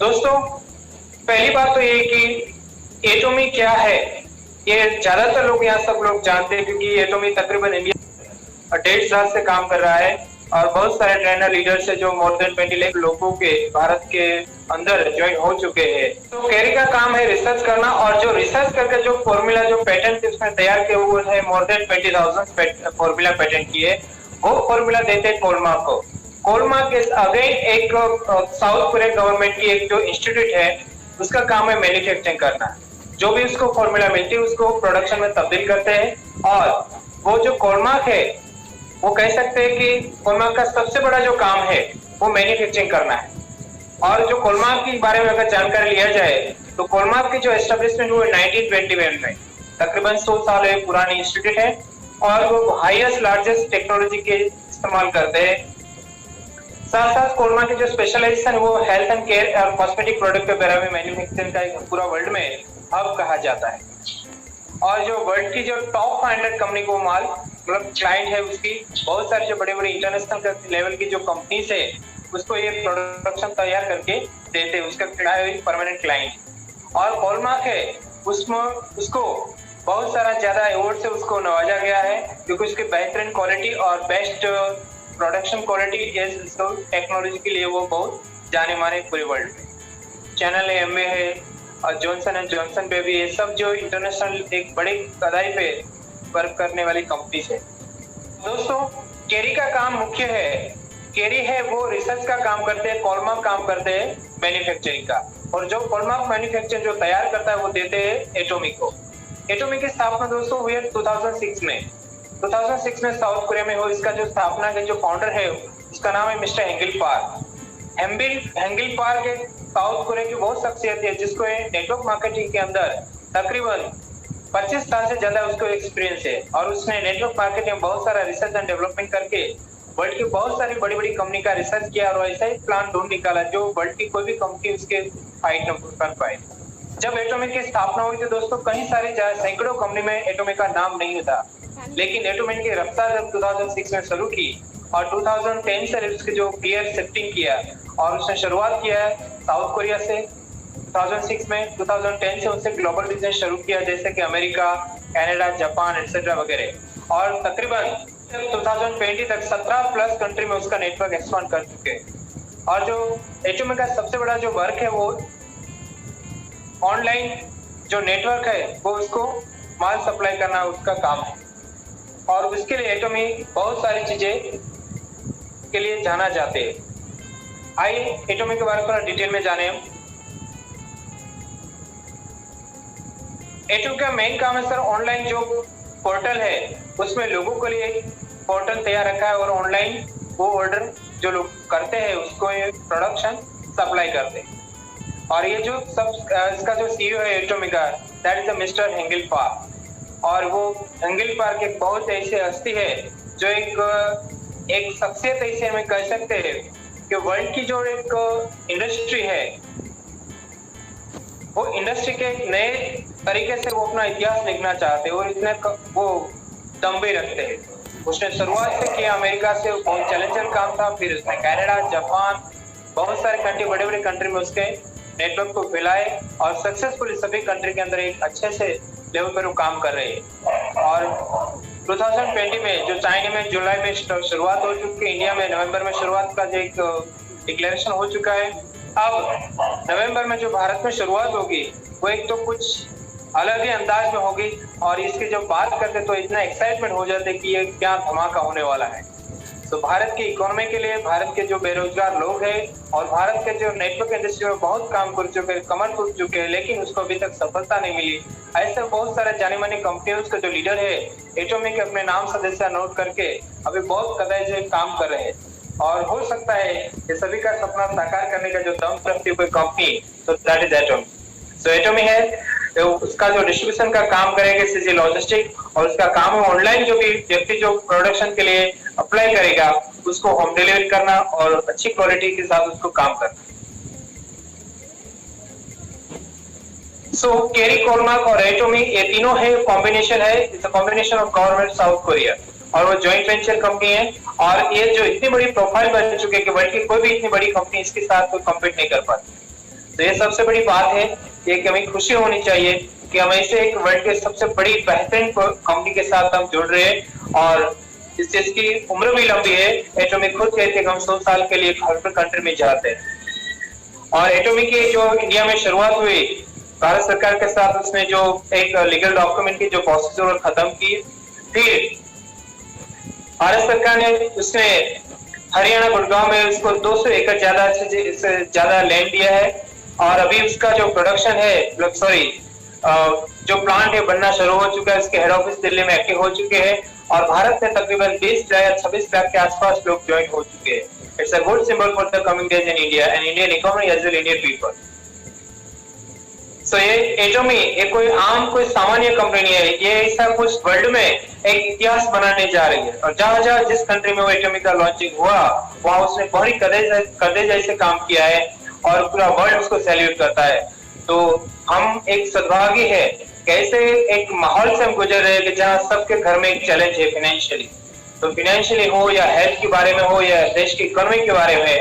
दोस्तों, पहली बात तो ये कि एटॉमी क्या है, ये ज्यादातर लोग यहाँ सब लोग जानते हैं क्योंकि एटॉमी तकरीबन इंडिया 1.5 साल से काम कर रहा है और बहुत सारे ट्रेनर लीडर्स है जो मोर देन 20 लाख लोगों के भारत के अंदर ज्वाइन हो चुके हैं। तो कैरी का काम है रिसर्च करना और जो रिसर्च करके जो फॉर्मूला जो पेटेंट इसमें तैयार किए हुए है मोर देन 20,000 फॉर्मूला पेटेंट किए, वो फॉर्मूला देते हैं कोलमा को। कोलमा के अगेन एक साउथ कोरिया गवर्नमेंट की एक जो इंस्टीट्यूट है उसका काम है मैन्युफैक्चरिंग करना। जो भी उसको फॉर्मूला मिलती है उसको प्रोडक्शन में तब्दील करते हैं और वो जो कोलमार्क है वो कह सकते हैं कि कोलमार्क का सबसे बड़ा जो काम है वो मैन्युफैक्चरिंग करना है। और जो कोलमार्क के बारे में अगर जानकारी लिया जाए तो कोलमार्क की जो एस्टेब्लिशमेंट हुआ 1921 में, तकरीबन 100 साल पुरानी इंस्टीट्यूट है और वो हाईएस्ट लार्जेस्ट टेक्नोलॉजी के इस्तेमाल करते हैं। साथ साथ कोलमा की जो स्पेशलाइजेशन वो हेल्थ एंड केयर और कॉस्मेटिक प्रोडक्ट के बारे में मैन्युफैक्चरिंग का एक पूरा वर्ल्ड में हब कहा जाता है। और जो वर्ल्ड की जो टॉप 500 कंपनी को माल मतलब क्लाइंट है उसकी बहुत सारे जो बड़े बड़े इंटरनेशनल लेवल की जो कंपनीज है उसको ये प्रोडक्शन तैयार करके देते हैं, उसका परमानेंट क्लाइंट। और हॉलमार्क है उसमें उसको बहुत सारा ज्यादा अवार्ड से उसको नवाजा गया है क्योंकि उसकी बेहतरीन क्वालिटी और बेस्ट प्रोडक्शन क्वालिटी टेक्नोलॉजी के लिए वो बहुत जाने माने पूरे वर्ल्ड में। चैनल एमवे है और जॉनसन एंड जॉनसन बेबी, ये सब जो इंटरनेशनल एक बड़े कदाई पे वर्क करने वाली कंपनीज है। दोस्तों, केरी का काम मुख्य है, केरी है वो रिसर्च का काम करते हैं, कोलमार्क काम करते हैं मैन्युफैक्चरिंग का। और जो कोलमार्क मैन्युफैक्चरिंग जो तैयार करता है वो देते हैं एटॉमी को। एटॉमी की स्थापना दोस्तों हुई है 2006 में। 2006 में साउथ कोरिया में हो। इसका जो स्थापना के जो फाउंडर है उसका नाम है मिस्टर हेंगिल पार्क। हेंगिल पार्क एक साउथ कोरिया की बहुत शख्सियत है जिसको नेटवर्क मार्केटिंग के अंदर तकरीबन 25 साल से ज्यादा उसको एक्सपीरियंस है और उसने नेटवर्क मार्केटिंग में बहुत सारा रिसर्च एंड डेवलपमेंट करके वर्ल्ड की बहुत सारी बड़ी बड़ी कंपनी का रिसर्च किया और ऐसा ही प्लान ढूंढ निकाला जो वर्ल्ड की कोई भी कंपनी उसके फाइट न कर पाए। जब एटॉमी की स्थापना हुई थी दोस्तों कई सारी सैकड़ों कंपनी में एटॉमी का नाम नहीं था, लेकिन एटॉमी की रफ्तार जब 2006 में शुरू की और 2010 से उसकी जो गियर शिफ्टिंग किया और उसने शुरुआत किया साउथ कोरिया से 2006 में, 2010 से उसने ग्लोबल बिजनेस शुरू किया जैसे कि अमेरिका, कनाडा, जापान एक्सेट्रा वगैरह। और तकरीबन 2020 तक 17+ कंट्री में उसका नेटवर्क एक्सपांड कर चुके। और जो एटॉमी का सबसे बड़ा जो वर्क है वो ऑनलाइन जो नेटवर्क है वो उसको माल सप्लाई करना उसका काम है और उसके लिए एटॉमी बहुत सारी चीजें के लिए जाना जाते हैं। आइए एटॉमी के बारे में थोड़ा डिटेल में जाने। एटॉमी का मेन काम है सर ऑनलाइन जो पोर्टल है उसमें लोगों के लिए पोर्टल तैयार रखा है और ऑनलाइन वो ऑर्डर जो लोग करते हैं उसको ये प्रोडक्शन सप्लाई करते हैं। और ये जो सब इसका जो सीईओ है एटॉमी का दैट इज मिस्टर हेंगिल पार्क। और वो हेंगिल पार्क एक बहुत ऐसी हस्ती है जो एक शख्सियत ऐसे हमें कह सकते हैं कि वर्ल्ड की जो एक इंडस्ट्री है वो इंडस्ट्री के एक नए तरीके से वो अपना इतिहास लिखना चाहते हैं और इतने वो दम भी रखते हैं। उसने शुरुआत से किया अमेरिका से, बहुत चैलेंजर काम था, फिर उसने कनाडा, जापान बहुत सारे कंट्री बड़े बड़े कंट्री में उसके नेटवर्क को फैलाए और सक्सेसफुली सभी कंट्री के अंदर एक अच्छे से लेवल पर वो काम कर रहे हैं। और 2020 में जो चाइना में जुलाई में शुरुआत हो चुकी है, इंडिया में नवंबर में शुरुआत का जो एक डिक्लेरेशन हो चुका है। अब नवंबर में जो भारत में शुरुआत होगी वो एक तो कुछ अलग ही अंदाज में होगी और इसकी जब बात करते तो इतना एक्साइटमेंट हो जाते कि ये क्या धमाका होने वाला है। तो भारत की इकोनॉमी के लिए, भारत के जो बेरोजगार लोग हैं और भारत के जो नेटवर्क इंडस्ट्री में बहुत काम कर चुके हैं, कमर टूट चुके हैं, लेकिन उसको अभी तक सफलता नहीं मिली, ऐसे बहुत सारे जानी मानी कंपनियों का जो लीडर है एटॉमी के अपने नाम सदस्य नोट करके अभी बहुत कदाई से काम कर रहे हैं। और हो सकता है कि सभी का सपना साकार करने का जो दम रखती है कोई कंपनी तो दैट इज एटॉमी। तो एटॉमी है तो उसका जो डिस्ट्रीब्यूशन का काम करेगा सीजी लॉजिस्टिक और उसका काम है ऑनलाइन जो भी व्यक्ति जो प्रोडक्शन के लिए अप्लाई करेगा उसको होम डिलीवरी करना और अच्छी क्वालिटी के साथ उसको काम करना। सो केरी, कोलमार्क और एटॉमी ये तीनों है कॉम्बिनेशन है, it's a combination of government south Korea और वो जॉइंट वेंचर कंपनी है। और ये जो इतनी बड़ी प्रोफाइल बन चुकी है कि वर्ल्ड की कोई भी इतनी बड़ी कंपनी इसके साथ कोई कम्पीट नहीं कर पाती। तो ये सबसे बड़ी बात है, ये कि हमें खुशी होनी चाहिए कि हम ऐसे एक वर्ल्ड के सबसे बड़ी बेहतरीन कंपनी के साथ हम जुड़ रहे हैं और इस चीज की उम्र भी लंबी है। एटॉमिक खुद कहते हैं कि हम 100 साल के लिए हर कंट्री में जाते हैं। और एटॉमिक की जो इंडिया में शुरुआत हुई भारत सरकार के साथ, उसने जो एक लीगल डॉक्यूमेंट की जो प्रोसीजर खत्म की, फिर भारत सरकार ने उसने हरियाणा गुड़गांव में उसको 200 एकड़ ज्यादा से ज्यादा लैंड दिया है और अभी उसका जो प्रोडक्शन है, सॉरी जो प्लांट है बनना शुरू हो चुका है। उसके हेड ऑफिस दिल्ली में एक्टिव हो चुके हैं और भारत में तकरीबन 20 या 26 लाख के आसपास लोग ज्वाइन हो चुके हैं। It's a good symbol for the coming days in India and Indian economy as well Indian people. So ये एटॉमी ये कोई आम कोई सामान्य कंपनी नहीं है, ये ऐसा कुछ वर्ल्ड में एक इतिहास बनाने जा रही है। और जहां जहां जिस कंट्री में वो एटॉमी का लॉन्चिंग हुआ वहां उसने बड़ी कदे जैसे काम किया है और पूरा वर्ल्ड उसको सैल्यूट करता है। तो हम एक सद्भागी है कैसे एक माहौल से हम गुजर रहे हैं जहां सबके घर में एक चैलेंज है फाइनेंशियली। तो फाइनेंशियली हो या हेल्थ के बारे में हो या देश की इकोनॉमी के बारे में,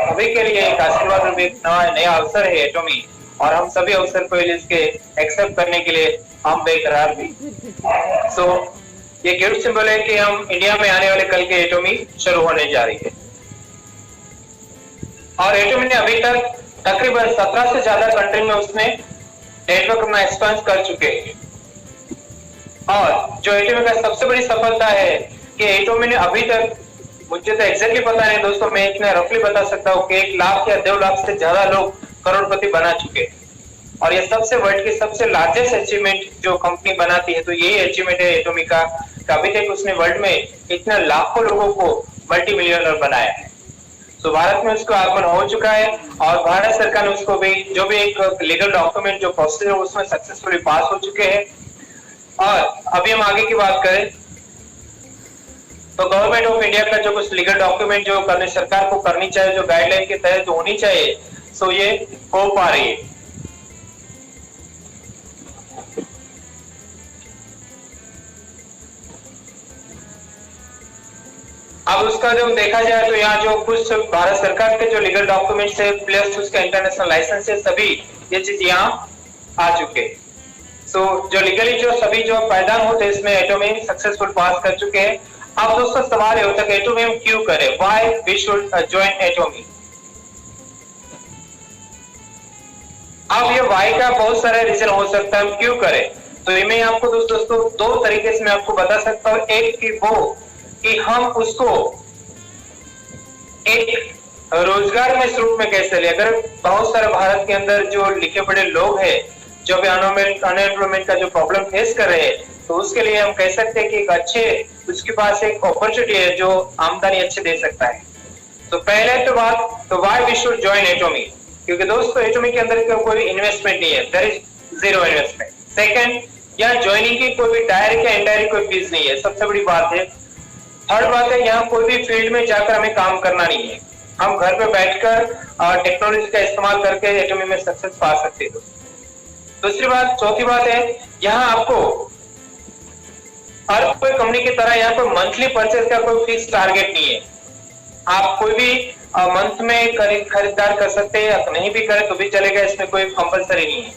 सभी के लिए एक आशीर्वाद रूप एक नया अवसर है एटॉमी और हम सभी अवसर को इसके एक्सेप्ट करने के लिए हम बेकरार भी। सो ये गिफ्ट सिंबल है कि हम इंडिया में आने वाले कल के एटॉमी शुरू होने जा रही है और एटॉमी ने अभी तक तकरीबन 17 से ज्यादा कंट्री में उसने नेटवर्क में एक्सपेंड कर चुके हैं। और जो एटॉमी का सबसे बड़ी सफलता है कि एटॉमी ने अभी तक, मुझे तो एग्जैक्टली पता नहीं दोस्तों, मैं इतना रफली बता सकता हूँ कि 1 लाख या 2 लाख से ज्यादा लोग करोड़पति बना चुके। और ये सबसे वर्ल्ड की सबसे लार्जेस्ट अचीवमेंट जो कंपनी बनाती है, तो यही अचीवमेंट है एटॉमी का। अभी तक उसने वर्ल्ड में इतना लाखों लोगों को मल्टी मिलियनर बनाया है। तो भारत में उसका आगमन हो चुका है और भारत सरकार ने उसको भी जो भी एक लीगल डॉक्यूमेंट जो प्रोसेस है उसमें सक्सेसफुली पास हो चुके हैं। और अभी हम आगे की बात करें तो गवर्नमेंट ऑफ इंडिया का जो कुछ लीगल डॉक्यूमेंट जो करने सरकार को करनी चाहिए, जो गाइडलाइन के तहत होनी चाहिए, सो ये हो पा रही है। अब उसका जब देखा जाए तो यहाँ जो कुछ भारत सरकार के जो लीगल डॉक्यूमेंट्स है प्लस उसका इंटरनेशनल लाइसेंस है, सभी ये चीज यहाँ आ चुके। सो जो लीगली जो सभी जो पायदान होते हैं इसमें एटॉमी सक्सेसफुल पास कर चुके हैं। अब दोस्तों सवाल ये होता है कि एटॉमी हम क्यों करें, why we should join Atomy. अब ये वाई का बहुत सारा रीजन हो सकता है हम क्यों करें, तो ये मैं आपको दोस्तों 2 तरीके से मैं आपको बता सकता हूँ। एक की वो कि हम उसको एक रोजगार में स्वरूप में कैसे ले। अगर बहुत सारे भारत के अंदर जो लिखे पढ़े लोग हैं जो भी अनएम्प्लॉयमेंट का जो प्रॉब्लम फेस कर रहे हैं, तो उसके लिए हम कह सकते हैं कि एक अच्छे उसके पास एक अपॉर्चुनिटी है जो आमदनी अच्छे दे सकता है। तो पहले तो बात तो why we should join Atomy, क्योंकि दोस्तों एटॉमी के अंदर कोई इन्वेस्टमेंट नहीं है, there is zero investment. Second, यहाँ ज्वाइनिंग की कोई भी डायरेक्ट या इनडायरेक्ट कोई फीस नहीं है, सबसे बड़ी बात है। थर्ड बात है यहाँ कोई भी फील्ड में जाकर हमें काम करना नहीं है, हम घर पे बैठकर टेक्नोलॉजी का इस्तेमाल करके एटॉमी में सक्सेस पा सकते हैं। दूसरी बात, चौथी बात है यहाँ आपको हर कोई कंपनी की तरह यहाँ कोई मंथली परचेज का कोई फिक्स टारगेट नहीं है। आप कोई भी मंथ में खरीदार कर सकते हैं या नहीं भी करें तो भी चलेगा, इसमें कोई कंपलसरी नहीं है।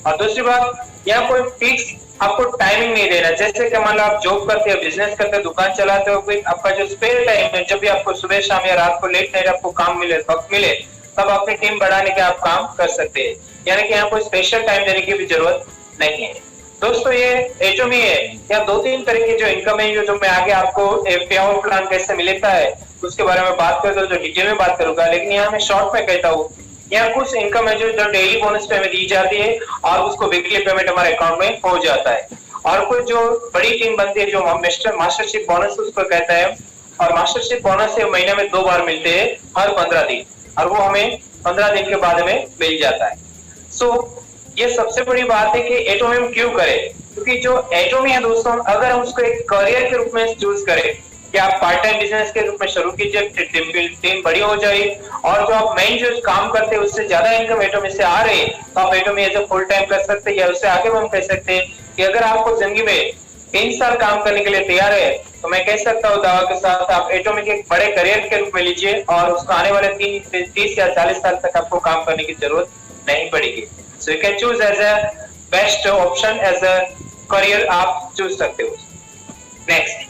और दूसरी बात, यहाँ कोई फिक्स आपको टाइमिंग नहीं देना। जैसे कि मान लो आप जॉब करते हो, बिजनेस करते हो, दुकान चलाते हो, कोई आपका जो स्पेयर टाइम है, जब भी आपको सुबह शाम या रात को लेट नाइट आपको काम मिले, वक्त मिले, तब अपनी टीम बढ़ाने के आप काम कर सकते हैं। यानी कि यहाँ कोई स्पेशल टाइम देने की भी जरूरत नहीं है। दोस्तों ये एटॉमी है, यहाँ 2-3 तरह की जो इनकम है जो मैं आगे आपको पे आउट प्लान कैसे मिलता है उसके बारे में बात करूँ तो डिटेल में बात करूंगा, लेकिन यहाँ मैं शॉर्ट में कहता हूँ यहाँ कुछ इनकम है जो डेली बोनस पे हमें दी जाती है और उसको वीकली पेमेंट हमारे अकाउंट में हो जाता है। और कुछ जो बड़ी टीम बनती है जो मास्टरशिप बोनस उसको कहता है, और मास्टरशिप बोनस है महीने में 2 बार मिलते हैं हर 15 दिन, और वो हमें 15 दिन के बाद में मिल जाता है। सो ये सबसे बड़ी बात है कि एटॉमी हम क्यों करें, क्योंकि जो एटॉमी है दोस्तों अगर हम उसको एक करियर के रूप में चूज करें कि आप पार्ट टाइम बिजनेस के रूप में शुरू कीजिए, टीम बड़ी हो जाएगी और जो आप मेन जो काम करते हैं उससे ज्यादा इनकम एटॉमी से आ रहे हैं तो आप Atomy as a full time कर सकते हैं, या उससे आगे हम कह सकते हैं कि अगर आपको जिंदगी में 3 साल काम करने के लिए तैयार है तो मैं कह सकता हूँ दावा के साथ आप एटॉमी के एक बड़े करियर के रूप में लीजिए और उसको आने वाले 30 या 40 साल तक आपको काम करने की जरूरत नहीं पड़ेगी। So you can choose as a best option as a career, आप चूज सकते हो। नेक्स्ट,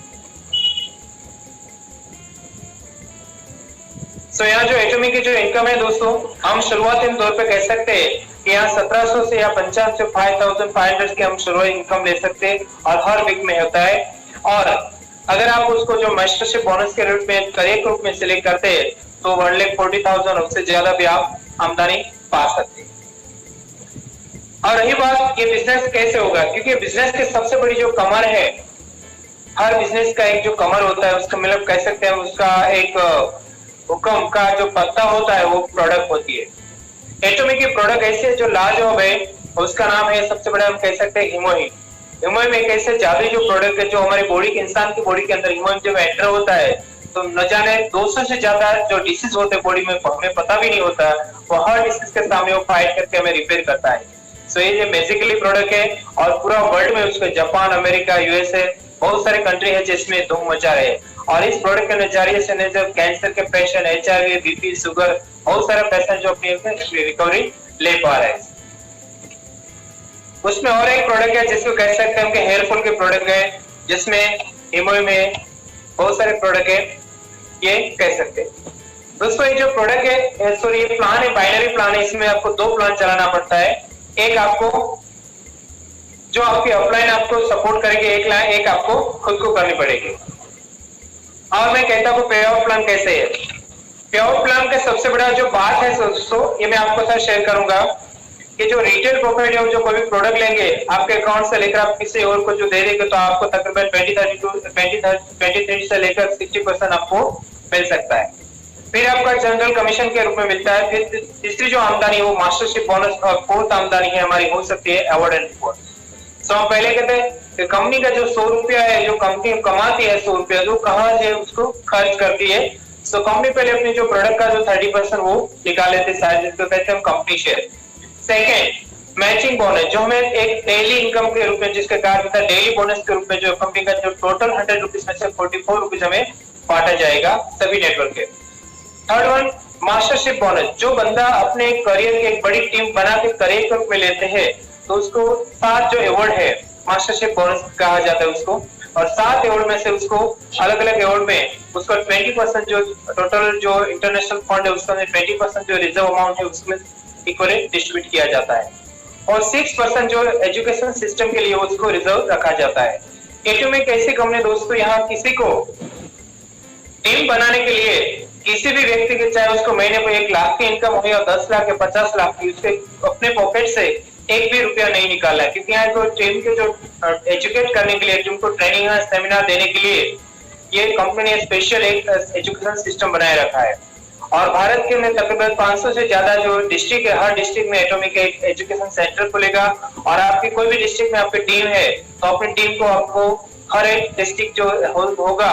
सो यहाँ जो एटॉमिक की जो इनकम है दोस्तों, हम शुरुआती तौर पे कह सकते हैं कि यहाँ 1700 से या 55 से 5500 की हम शुरुआती इनकम ले सकते हैं और हर वीक में होता है। और अगर आप उसको जो मास्टरशिप बोनस के रूप में करियर ग्रुप में सिलेक्ट करते हैं तो 1,40,000 उससे ज्यादा भी आप आमदनी पा सकते हैं। और रही बात ये बिजनेस कैसे होगा, क्योंकि बिजनेस की सबसे बड़ी जो कमर है, हर बिजनेस का एक जो कमर होता है उसका मतलब कह सकते हैं उसका एक हुक्म का जो पत्ता होता है वो प्रोडक्ट होती है। एटॉमिक की प्रोडक्ट ऐसे जो लाजवाब है, उसका नाम है सबसे बड़ा हम कह सकते हैं हीमोइन। हीमोइन एक ऐसे जादुई जो प्रोडक्ट है जो हमारी बॉडी के, इंसान की बॉडी के अंदर हीमोइन जब एंटर होता है तो न जाने 200 से ज्यादा जो डिसीज होते हैं बॉडी में, हमें पता भी नहीं होता, वो हर डिसीज के सामने वो फाइट करके हमें रिपेयर करता है। सो ये जो बेसिकली प्रोडक्ट है और पूरा वर्ल्ड में उसके जापान, अमेरिका, यूएसए बहुत सारे कंट्री है जिसमें धूम मचा रहे हैं। और इस प्रोडक्ट के नजरिए से जब कैंसर के पेशेंट, HIV, बीपी, शुगर, बहुत सारे पेशेंट जो अपनी रिकवरी ले पा रहे हैं। उसमें और एक प्रोडक्ट है जिसको कह सकते हैं कि हेयर फॉल के प्रोडक्ट है, जिसमें हीमोइन में बहुत सारे प्रोडक्ट है, ये कह सकते हैं। दोस्तों ये जो प्रोडक्ट है, सॉरी ये प्लान है, बाइनरी प्लान है, इसमें आपको 2 प्लान चलाना पड़ता है। एक आपको जो आपकी अपलाइन आपको सपोर्ट करेगी, एक आपको खुद को करनी पड़ेगी। और मैं कहता हूँ पे ऑफ प्लान कैसे है। पे ऑफ प्लान का सबसे बड़ा जो बात है दोस्तों, ये मैं आपको साथ शेयर करूंगा कि जो रिटेल प्रॉफिट है, जो कोई भी प्रोडक्ट लेंगे आपके अकाउंट से लेकर आप किसी और को जो दे देंगे तो आपको तकरीबन 23 से लेकर 60% आपको मिल सकता है। फिर आपका जनरल कमीशन के रूप में मिलता है। फिर तीसरी जो आमदनी है वो मास्टरशिप बोनस, और फोर्थ आमदनी है हमारी हो सकती है अवार्ड एंड रिवॉर्ड। तो हम पहले कहते हैं कि कंपनी का जो 100 रुपया है, जो कंपनी कमाती है 100 रुपया, जो कहाँ से उसको खर्च करती है। सो कंपनी पहले अपनी जो प्रोडक्ट का जो 30% वो निकाल लेते हैं, जिसको कहते हैं हम company share. Second, matching bonus, जो हमें एक डेली इनकम के रूप में, जिसके कारण डेली बोनस के रूप में जो कंपनी का जो टोटल 100 रुपीज में से 44 रुपीज हमें बांटा जाएगा सभी नेटवर्क के। थर्ड वन, मास्टरशिप बोनस, जो बंदा अपने करियर की एक बड़ी टीम बना के करियर के रूप में लेते हैं तो उसको 7 जो अवार्ड है मास्टरशिप बोनस कहा जाता है उसको, और 7 अवार्ड में से उसको अलग अलग अवार्ड में उसको 20% जो टोटल जो इंटरनेशनल फंड है उसका 20% जो रिजर्व अमाउंट है उसमें इक्वली डिस्ट्रीब्यूट किया जाता है, और 6% जो एजुकेशन सिस्टम के लिए उसको रिजर्व रखा जाता है। एटॉमिक ऐसी कंपनी दोस्तों, यहाँ किसी को टीम बनाने के लिए किसी भी व्यक्ति के, चाहे उसको महीने को 1 लाख की इनकम हो या 10 लाख या 50 लाख की, उसके अपने पॉकेट से 1 भी रुपया नहीं निकाला है, क्योंकि यहाँ को टीम के जो एजुकेट करने के लिए, टीम को ट्रेनिंग सेमिनार देने के लिए ये कंपनी ने स्पेशल एक एजुकेशन सिस्टम बनाए रखा है। और भारत के में तकरीबन 500 से ज्यादा जो डिस्ट्रिक्ट है, हर डिस्ट्रिक्ट में एटॉमिक एक एजुकेशन सेंटर खुलेगा। और आपकी कोई भी डिस्ट्रिक्ट में आपकी टीम है तो अपनी टीम को आपको हर एक डिस्ट्रिक्ट जो होगा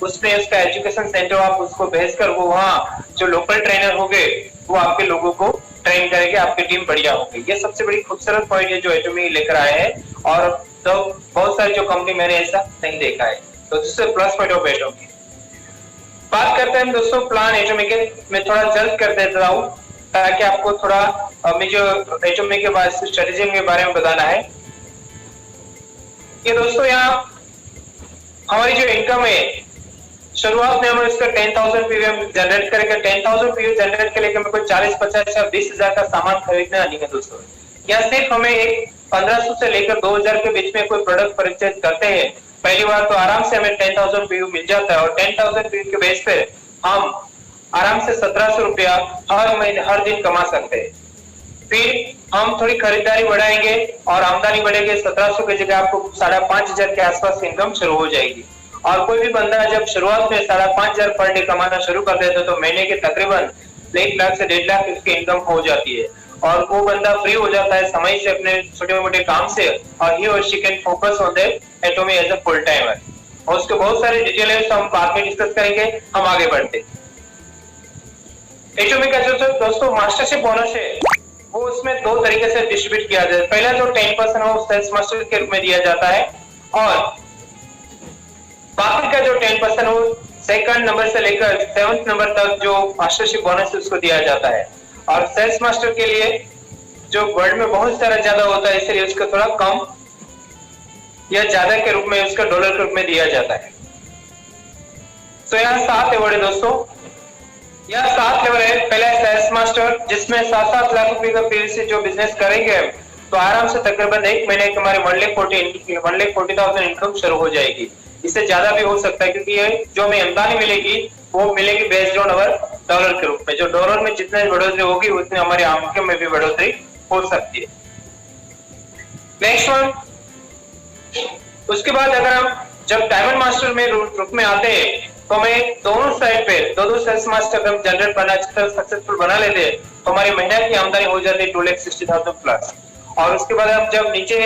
उसमें उसका एजुकेशन सेंटर आप उसको भेजकर वो वहाँ जो लोकल ट्रेनर होंगे वो आपके लोगों को ट्रेन करेंगे, आपकी टीम बढ़िया होगी। ये सबसे बड़ी खूबसूरत पॉइंट है जो एटॉमिक लेकर आए हैं, और तो बहुत सारी जो कंपनी मैंने ऐसा नहीं देखा है, तो this is plus point of atomic. बात करते हैं दोस्तों प्लान एटॉमिक के, मैं थोड़ा जल्द कर देता हूँ ताकि आपको थोड़ा जो एटॉमिक के बाद स्ट्रेटेजी के बारे में बताना है। ये दोस्तों यहाँ हमारी जो इनकम है, शुरुआत में हम इसका 10,000 पीवी जनरेट करेंगे। 10,000 पीवी जनरेट के लिए हमें कोई 40, 50 या 20,000 का सामान खरीदना नहीं है दोस्तों। यहाँ सिर्फ हमें एक 1500 से लेकर 2,000 के बीच में कोई प्रोडक्ट परचेज करते हैं, पहली बार तो आराम से हमें 10,000 पीवी मिल जाता है, और 10,000 पीवी के बेस पे हम आराम से 1700 रुपया हर महीने हर दिन कमा सकते हैं। फिर हम थोड़ी खरीदारी बढ़ाएंगे और आमदनी बढ़ेगी, 1700 की जगह आपको 5,500 के आसपास इनकम शुरू हो जाएगी। और कोई भी बंदा जब शुरुआत में 5,500 पर डे कमाना शुरू कर देता है तो महीने के तकरीबन 1 लाख से 1.5 लाख इसकी इनकम हो जाती है, और वो बंदा फ्री हो जाता है समय से अपने छोटे मोटे काम से, और ही और she can focus on the atomic as a full timer. और उसके बहुत सारे डिटेल्स हम बाद में डिस्कस करेंगे, हम आगे बढ़ते। एटॉमिक का जो दोस्तों मास्टरशिप बोनस है वो उसमें 2 तरीके से डिस्ट्रीब्यूट किया जाता है। पहला जो 10% है वो सेल्स मास्टर के रूप में दिया जाता है, और बाकी का जो 10% वो 2nd नंबर से लेकर 7th नंबर तक जो मास्टरशिप बोनस है उसको दिया जाता है। और सेल्स मास्टर के लिए जो वर्ड में बहुत सारा ज्यादा होता है, इसलिए उसको थोड़ा कम या ज्यादा के रूप में उसका डॉलर के रूप में दिया जाता है। तो यहाँ 7 लेवल है दोस्तों, यहाँ 7 लेवल है। पहला है सेल्स मास्टर, जिसमें 7-7 लाख रुपए का पीरियड से जो बिजनेस करेंगे तो आराम से तकरीबन 1 महीने के हमारे 1,40,000 इनकम शुरू हो जाएगी। इससे ज्यादा भी हो सकता है, क्योंकि ये जो हमें आमदनी मिलेगी वो मिलेगी बेस्ड ऑन अवर डॉलर के रूप में। जो डॉलर में जितने बढ़ोतरी होगी उतनी हमारी आमदनी में भी बढ़ोतरी हो सकती है। नेक्स्ट वन, उसके बाद अगर हम जब डायमंड मास्टर में रूप में आते हैं तो हमें दोनों साइड पे दो सेल्स मास्टर हम जनरेट करना सक्सेसफुल बना लेते हैं तो हमारी महीने की आमदनी हो जाती है 2,60,000 प्लस। और उसके बाद हम जब नीचे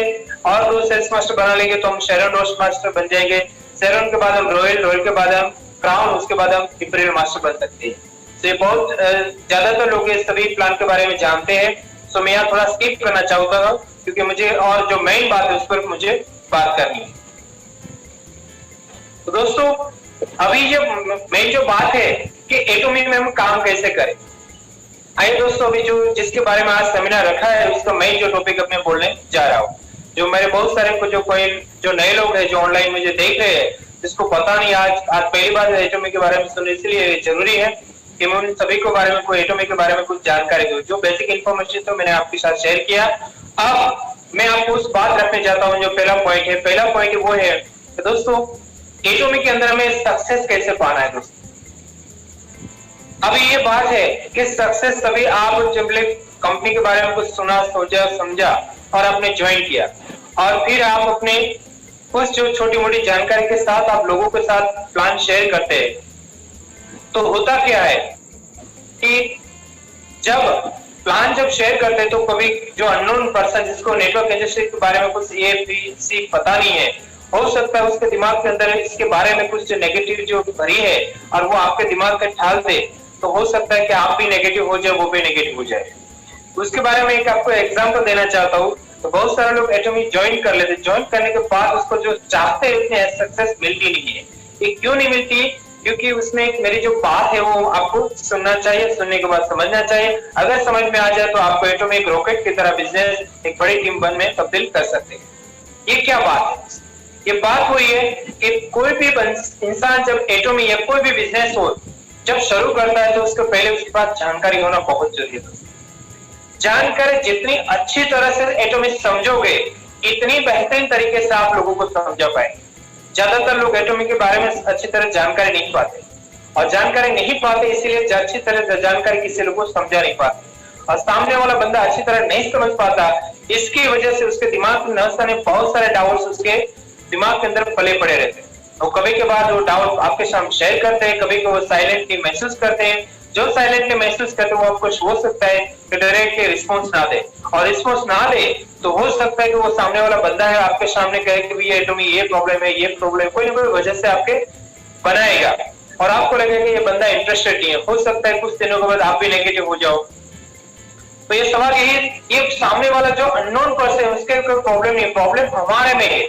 और 2 सेल्स मास्टर बना लेंगे तो हम शेरन रोस्ट मास्टर बन जाएंगे। शेरन के बाद हम रॉयल के बाद हम क्राउन, उसके बाद हम इंपीरियल मास्टर बन सकते हैं। तो ये बहुत ज्यादातर लोग ये सभी प्लान के बारे में जानते हैं, तो मैं यहाँ थोड़ा स्किप करना चाहता हूँ क्योंकि मुझे और जो मेन बात है उस पर मुझे बात करनी है। तो दोस्तों अभी ये मेन जो बात है कि एटोमी में हम काम कैसे करें, आइए दोस्तों अभी जो जिसके बारे में आज सेमिनार रखा है उसका मेन जो टॉपिक अपने बोलने जा रहा हूँ। जो मेरे बहुत सारे को जो नए लोग हैं जो ऑनलाइन मुझे देख रहे हैं, जिसको पता नहीं आज पहली बार एटोमी के बारे में सुन, इसलिए जरूरी है कि मैं उन सभी के बारे में कोई एटोमी के बारे में कुछ जानकारी दूं। जो बेसिक इन्फॉर्मेशन तो मैंने आपके साथ शेयर किया, अब मैं आपको उस बात रखने जाता हूं जो पहला पॉइंट है। पहला पॉइंट वो है कि दोस्तों एटोमी के अंदर हमें सक्सेस कैसे पाना है। दोस्तों अभी ये बात है कि सक्सेस तभी आप जब कंपनी के बारे में कुछ सुना, सोचा, समझा और आपने ज्वाइन किया और फिर आप अपने कुछ जो छोटी मोटी जानकारी के साथ आप लोगों के साथ प्लान शेयर करते हैं, तो होता क्या है कि जब प्लान जब शेयर करते हैं तो कभी जो अननोन पर्सन जिसको नेटवर्क इंडस्ट्री के बारे में कुछ ए बी सी पता नहीं है, हो सकता है उसके दिमाग के अंदर इसके बारे में कुछ नेगेटिव जो भरी है और वो आपके दिमाग में ठाल दे, तो हो सकता है कि आप भी नेगेटिव हो जाए, वो भी नेगेटिव हो जाए। उसके बारे में एक आपको एग्जांपल देना चाहता हूँ। तो बहुत सारे लोग एटोमी ज्वाइन कर लेते, ज्वाइन करने के बाद उसको जो चाहते हैं उतनी सक्सेस मिलती नहीं है। ये क्यों नहीं मिलती? क्योंकि उसमें मेरी जो बात है वो आपको सुनना चाहिए, सुनने के बाद समझना चाहिए। अगर समझ में आ जाए तो आपको एटोमी एक रॉकेट की तरह बिजनेस एक बड़ी टीम में तब्दील कर सकते हैं। ये क्या बात है? ये बात हुई है कि कोई भी इंसान जब एटोमी या कोई भी बिजनेस हो जब शुरू करता है तो उसको पहले उसके पास जानकारी होना बहुत जरूरी है। जानकारी जितनी अच्छी तरह से एटोमी समझोगे इतनी बेहतरीन तरीके से आप लोगों को समझा पाएंगे। ज्यादातर लोग एटोमी के बारे में अच्छी तरह जानकारी नहीं पाते और जानकारी नहीं पाते इसीलिए अच्छी तरह से जानकारी किसी लोग को समझा नहीं पाते और सामने वाला बंदा अच्छी तरह नहीं समझ पाता। इसकी वजह से उसके दिमाग में न जाने बहुत सारे डाउट्स उसके दिमाग के अंदर पले पड़े रहते हैं और कभी के बाद वो डाउट आपके सामने शेयर करते हैं, कभी वो साइलेंटली महसूस करते हैं। जो साइलेंटली महसूस करते हैं वो आपको हो सकता है कि डायरेक्टली रिस्पॉन्स ना दे और रिस्पॉन्स ना दे तो हो सकता है कि वो सामने वाला बंदा है आपके सामने कहे कि भैया एटोमी ये प्रॉब्लम है, ये प्रॉब्लम है, कोई ना कोई वजह से आपके बनाएगा और आपको लगेगा कि ये बंदा इंटरेस्टेड नहीं है। हो सकता है कुछ दिनों के बाद आप भी नेगेटिव हो जाओ। तो ये सवाल यही, ये सामने वाला जो अननोन पर्सन है उसके कोई प्रॉब्लम नहीं है, प्रॉब्लम हमारे में है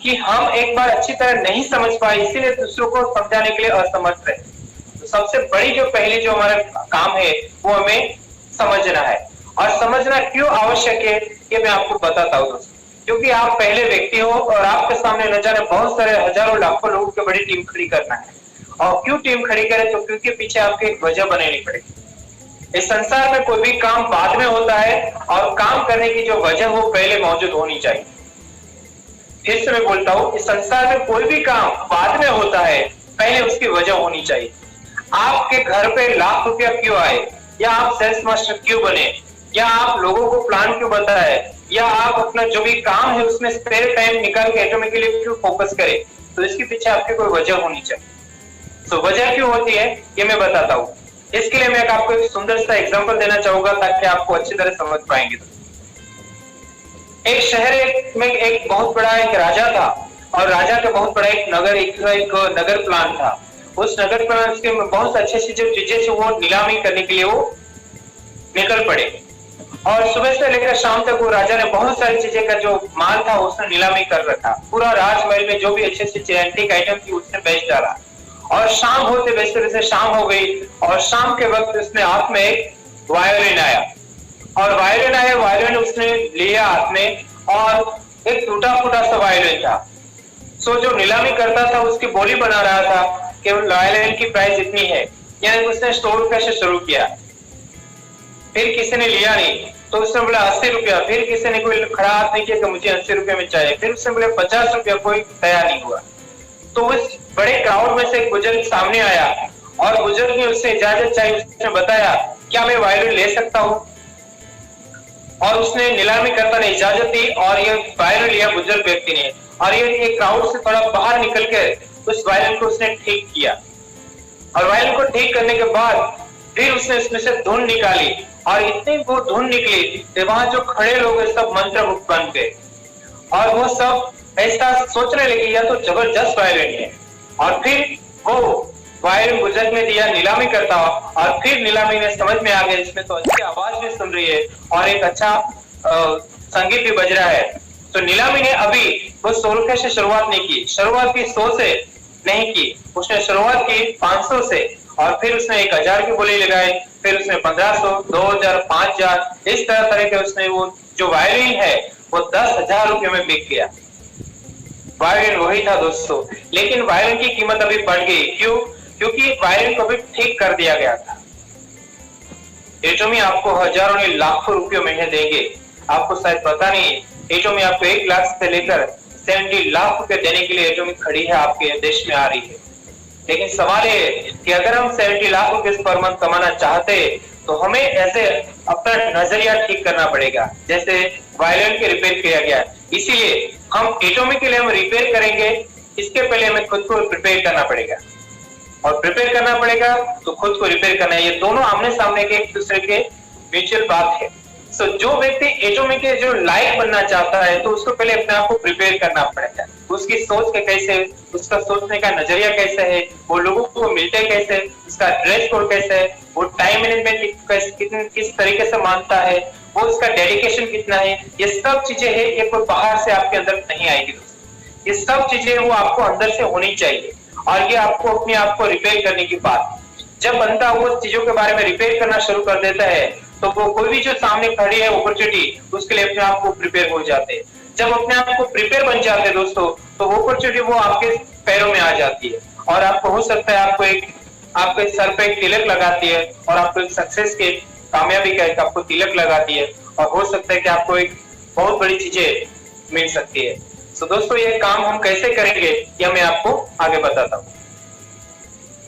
कि हम एक बार अच्छी तरह नहीं समझ पाए इसीलिए दूसरों को समझाने के लिए असमर्थ रहे। तो सबसे बड़ी जो पहली जो हमारा काम है वो हमें समझना है और समझना क्यों आवश्यक है ये मैं आपको बताता हूँ दोस्तों। क्योंकि आप पहले व्यक्ति हो और आपके सामने न जाने बहुत सारे हजारों लाखों लोगों की बड़ी टीम खड़ी करना है। और क्यों टीम खड़ी करें? तो क्योंकि पीछे आपकी एक वजह बनानी पड़ेगी। इस संसार में कोई भी काम बाद में होता है और काम करने की जो वजह हो पहले मौजूद होनी चाहिए। फिर से मैं बोलता हूँ, इस संसार में कोई भी काम बाद में होता है, पहले उसकी वजह होनी चाहिए। आपके घर पे लाख रुपया क्यों आए, या आप सेल्स मास्टर क्यों बने, या आप लोगों को प्लान क्यों बताए, या आप अपना जो भी काम है उसमें स्पेयर टाइम निकाल के एटोमी के लिए क्यों फोकस करें, तो इसके पीछे आपकी कोई वजह होनी चाहिए। तो वजह क्यों होती है ये मैं बताता हूँ। इसके लिए मैं आपको एक सुंदर सा एग्जाम्पल देना चाहूंगा ताकि आपको अच्छी तरह समझ पाएंगे। एक शहर में एक बहुत बड़ा एक राजा था और राजा का बहुत बड़ा एक नगर प्लान था। उस नगर प्लान के बहुत अच्छे अच्छी जो चीजें थी वो नीलामी करने के लिए वो निकल पड़े और सुबह से लेकर शाम तक वो राजा ने बहुत सारी चीजें का जो माल था उसने नीलामी कर रखा। पूरा राजमहल में जो भी अच्छे अच्छे एंटीक आइटम थी उसने बेच डाला और शाम होते बेचते शाम हो गई और शाम के वक्त उसने हाथ में एक वायोलिन आया और वायलिन आया, वायलिन उसने लिया हाथ में और एक टूटा फूटा सा वायलिन था। सो जो नीलामी करता था उसकी बोली बना रहा था कि वायलिन की प्राइस इतनी है, यानी उसने 100 रुपए से शुरू किया। फिर किसी ने लिया नहीं तो उसने बोला 80 रुपया, फिर किसी ने कोई खड़ा हाथ नहीं किया कि मुझे 80 रुपये में चाहिए, फिर उसने बोले 50 रुपया, कोई तैयार नहीं हुआ। तो उस बड़े क्राउड में से एक बुजुर्ग सामने आया और बुजुर्ग ने उससे इजाजत चाहिए। उसने बताया क्या मैं वायलिन ले सकता हूँ, और उसने नीलामी करता ने इजाजत दी और ये वायलिन लिया बुजुर्ग व्यक्ति ने, और ये क्राउड से थोड़ा बाहर निकल कर उस वायलिन को उसने ठीक किया। और वायलिन को ठीक करने के बाद फिर उसने इसमें से धुन निकाली और इतनी वो धुन निकली कि वहां जो खड़े लोग सब मंत्रमुग्ध बन गए और वो सब ऐसा सोचने लगे यह तो जबरदस्त वायलिन है। और फिर वो वायलिन बुजुर्ग ने दिया नीलामी करता, और फिर नीलामी में समझ में आ गया इसमें तो अच्छी आवाज भी सुन रही है और एक अच्छा संगीत भी बज रहा है। तो नीलामी ने अभी वो 100 रुपए से शुरुआत नहीं की, शुरुआत की 100 से नहीं की, उसने शुरुआत की 500 से, और फिर उसने 1000 की बोली लगाई, फिर उसने 1500, 2000, 5000 इस तरह के उसने वो जो वायलिन है वो 10,000 रुपए में बिक गया। वायलिन वही था दोस्तों, लेकिन वायलिन की कीमत अभी बढ़ गई। क्यों? क्योंकि वायलिन को भी ठीक कर दिया गया था। एटोमी आपको हजारों नहीं लाखों रुपयों में देंगे, आपको शायद पता नहीं। एटोमी आपको 1 लाख से लेकर 70 लाख रुपए देने के लिए एटोमी खड़ी है, आपके देश में आ रही है। लेकिन सवाल है कि अगर हम 70 लाख रुपए पर मंथ कमाना चाहते तो हमें ऐसे अपना नजरिया ठीक करना पड़ेगा, जैसे वायलिन के रिपेयर किया गया। इसीलिए हम एटोमी के लिए हम रिपेयर करेंगे, इसके पहले हमें खुद को प्रिपेयर करना पड़ेगा, और प्रिपेयर करना पड़ेगा तो खुद को रिपेयर करना है। ये दोनों आमने सामने के एक दूसरे के म्यूचुअल बात है। सो जो व्यक्ति एटोमी के जो लायक बनना चाहता है तो उसको पहले अपने आप को प्रिपेयर करना पड़ेगा। उसकी सोच के कैसे, उसका सोचने का नजरिया कैसे है, वो लोगों को मिलते कैसे, उसका ड्रेस कोड कैसे है, वो टाइम मैनेजमेंट किस तरीके से मानता है, वो उसका डेडिकेशन कितना है, ये सब चीजें है, ये कोई बाहर से आपके अंदर नहीं आएगी दोस्तों। ये सब चीजें वो आपको अंदर से होनी चाहिए, और ये आपको अपने आप को रिपेयर करने की बात। जब बंदा वो चीजों के बारे में रिपेयर करना शुरू कर देता है तो वो कोई भी जो सामने खड़ी है अपॉर्चुनिटी, उसके लिए अपने आप को प्रिपेयर हो जाते हैं। जब अपने आप को प्रिपेयर बन जाते हैं दोस्तों, तो वो अपॉर्चुनिटी वो आपके पैरों में आ जाती है, और आपको हो सकता है आपके सर पे एक तिलक लगाती है, और आपको एक सक्सेस के कामयाबी का आपको तिलक लगाती है, और हो सकता है कि आपको एक बहुत बड़ी चीजें मिल सकती है। तो दोस्तों ये काम हम कैसे करेंगे यह मैं आपको आगे बताता हूँ।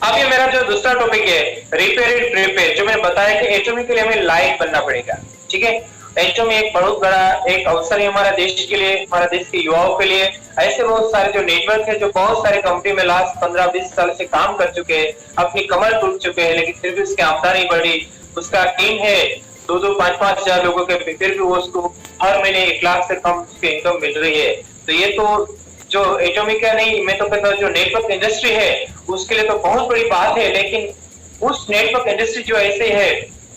अब ये मेरा जो दूसरा टॉपिक है रिपेयर एंड प्रिपेयर, जो मैंने बताया कि एटोमी के लिए हमें लायक बनना पड़ेगा। ठीक है, एटोमी एक बहुत बड़ा एक अवसर है हमारा देश के लिए, हमारा देश के युवाओं के लिए। ऐसे बहुत सारे जो नेटवर्क है, जो बहुत सारे कंपनी में लास्ट 15-20 साल से काम कर चुके हैं, अपनी कमर टूट चुके हैं, लेकिन फिर भी उसकी आमदनी बढ़ी, उसका टीम है 2-2, 5-5 हजार लोगों के, फिर भी वो उसको हर महीने 1 लाख से कम उसकी इनकम मिल रही है। तो ये तो जो एटोमी का नहीं, मैं तो कहता हूँ जो नेटवर्क इंडस्ट्री है उसके लिए तो बहुत बड़ी बात है। लेकिन उस नेटवर्क इंडस्ट्री जो ऐसे है,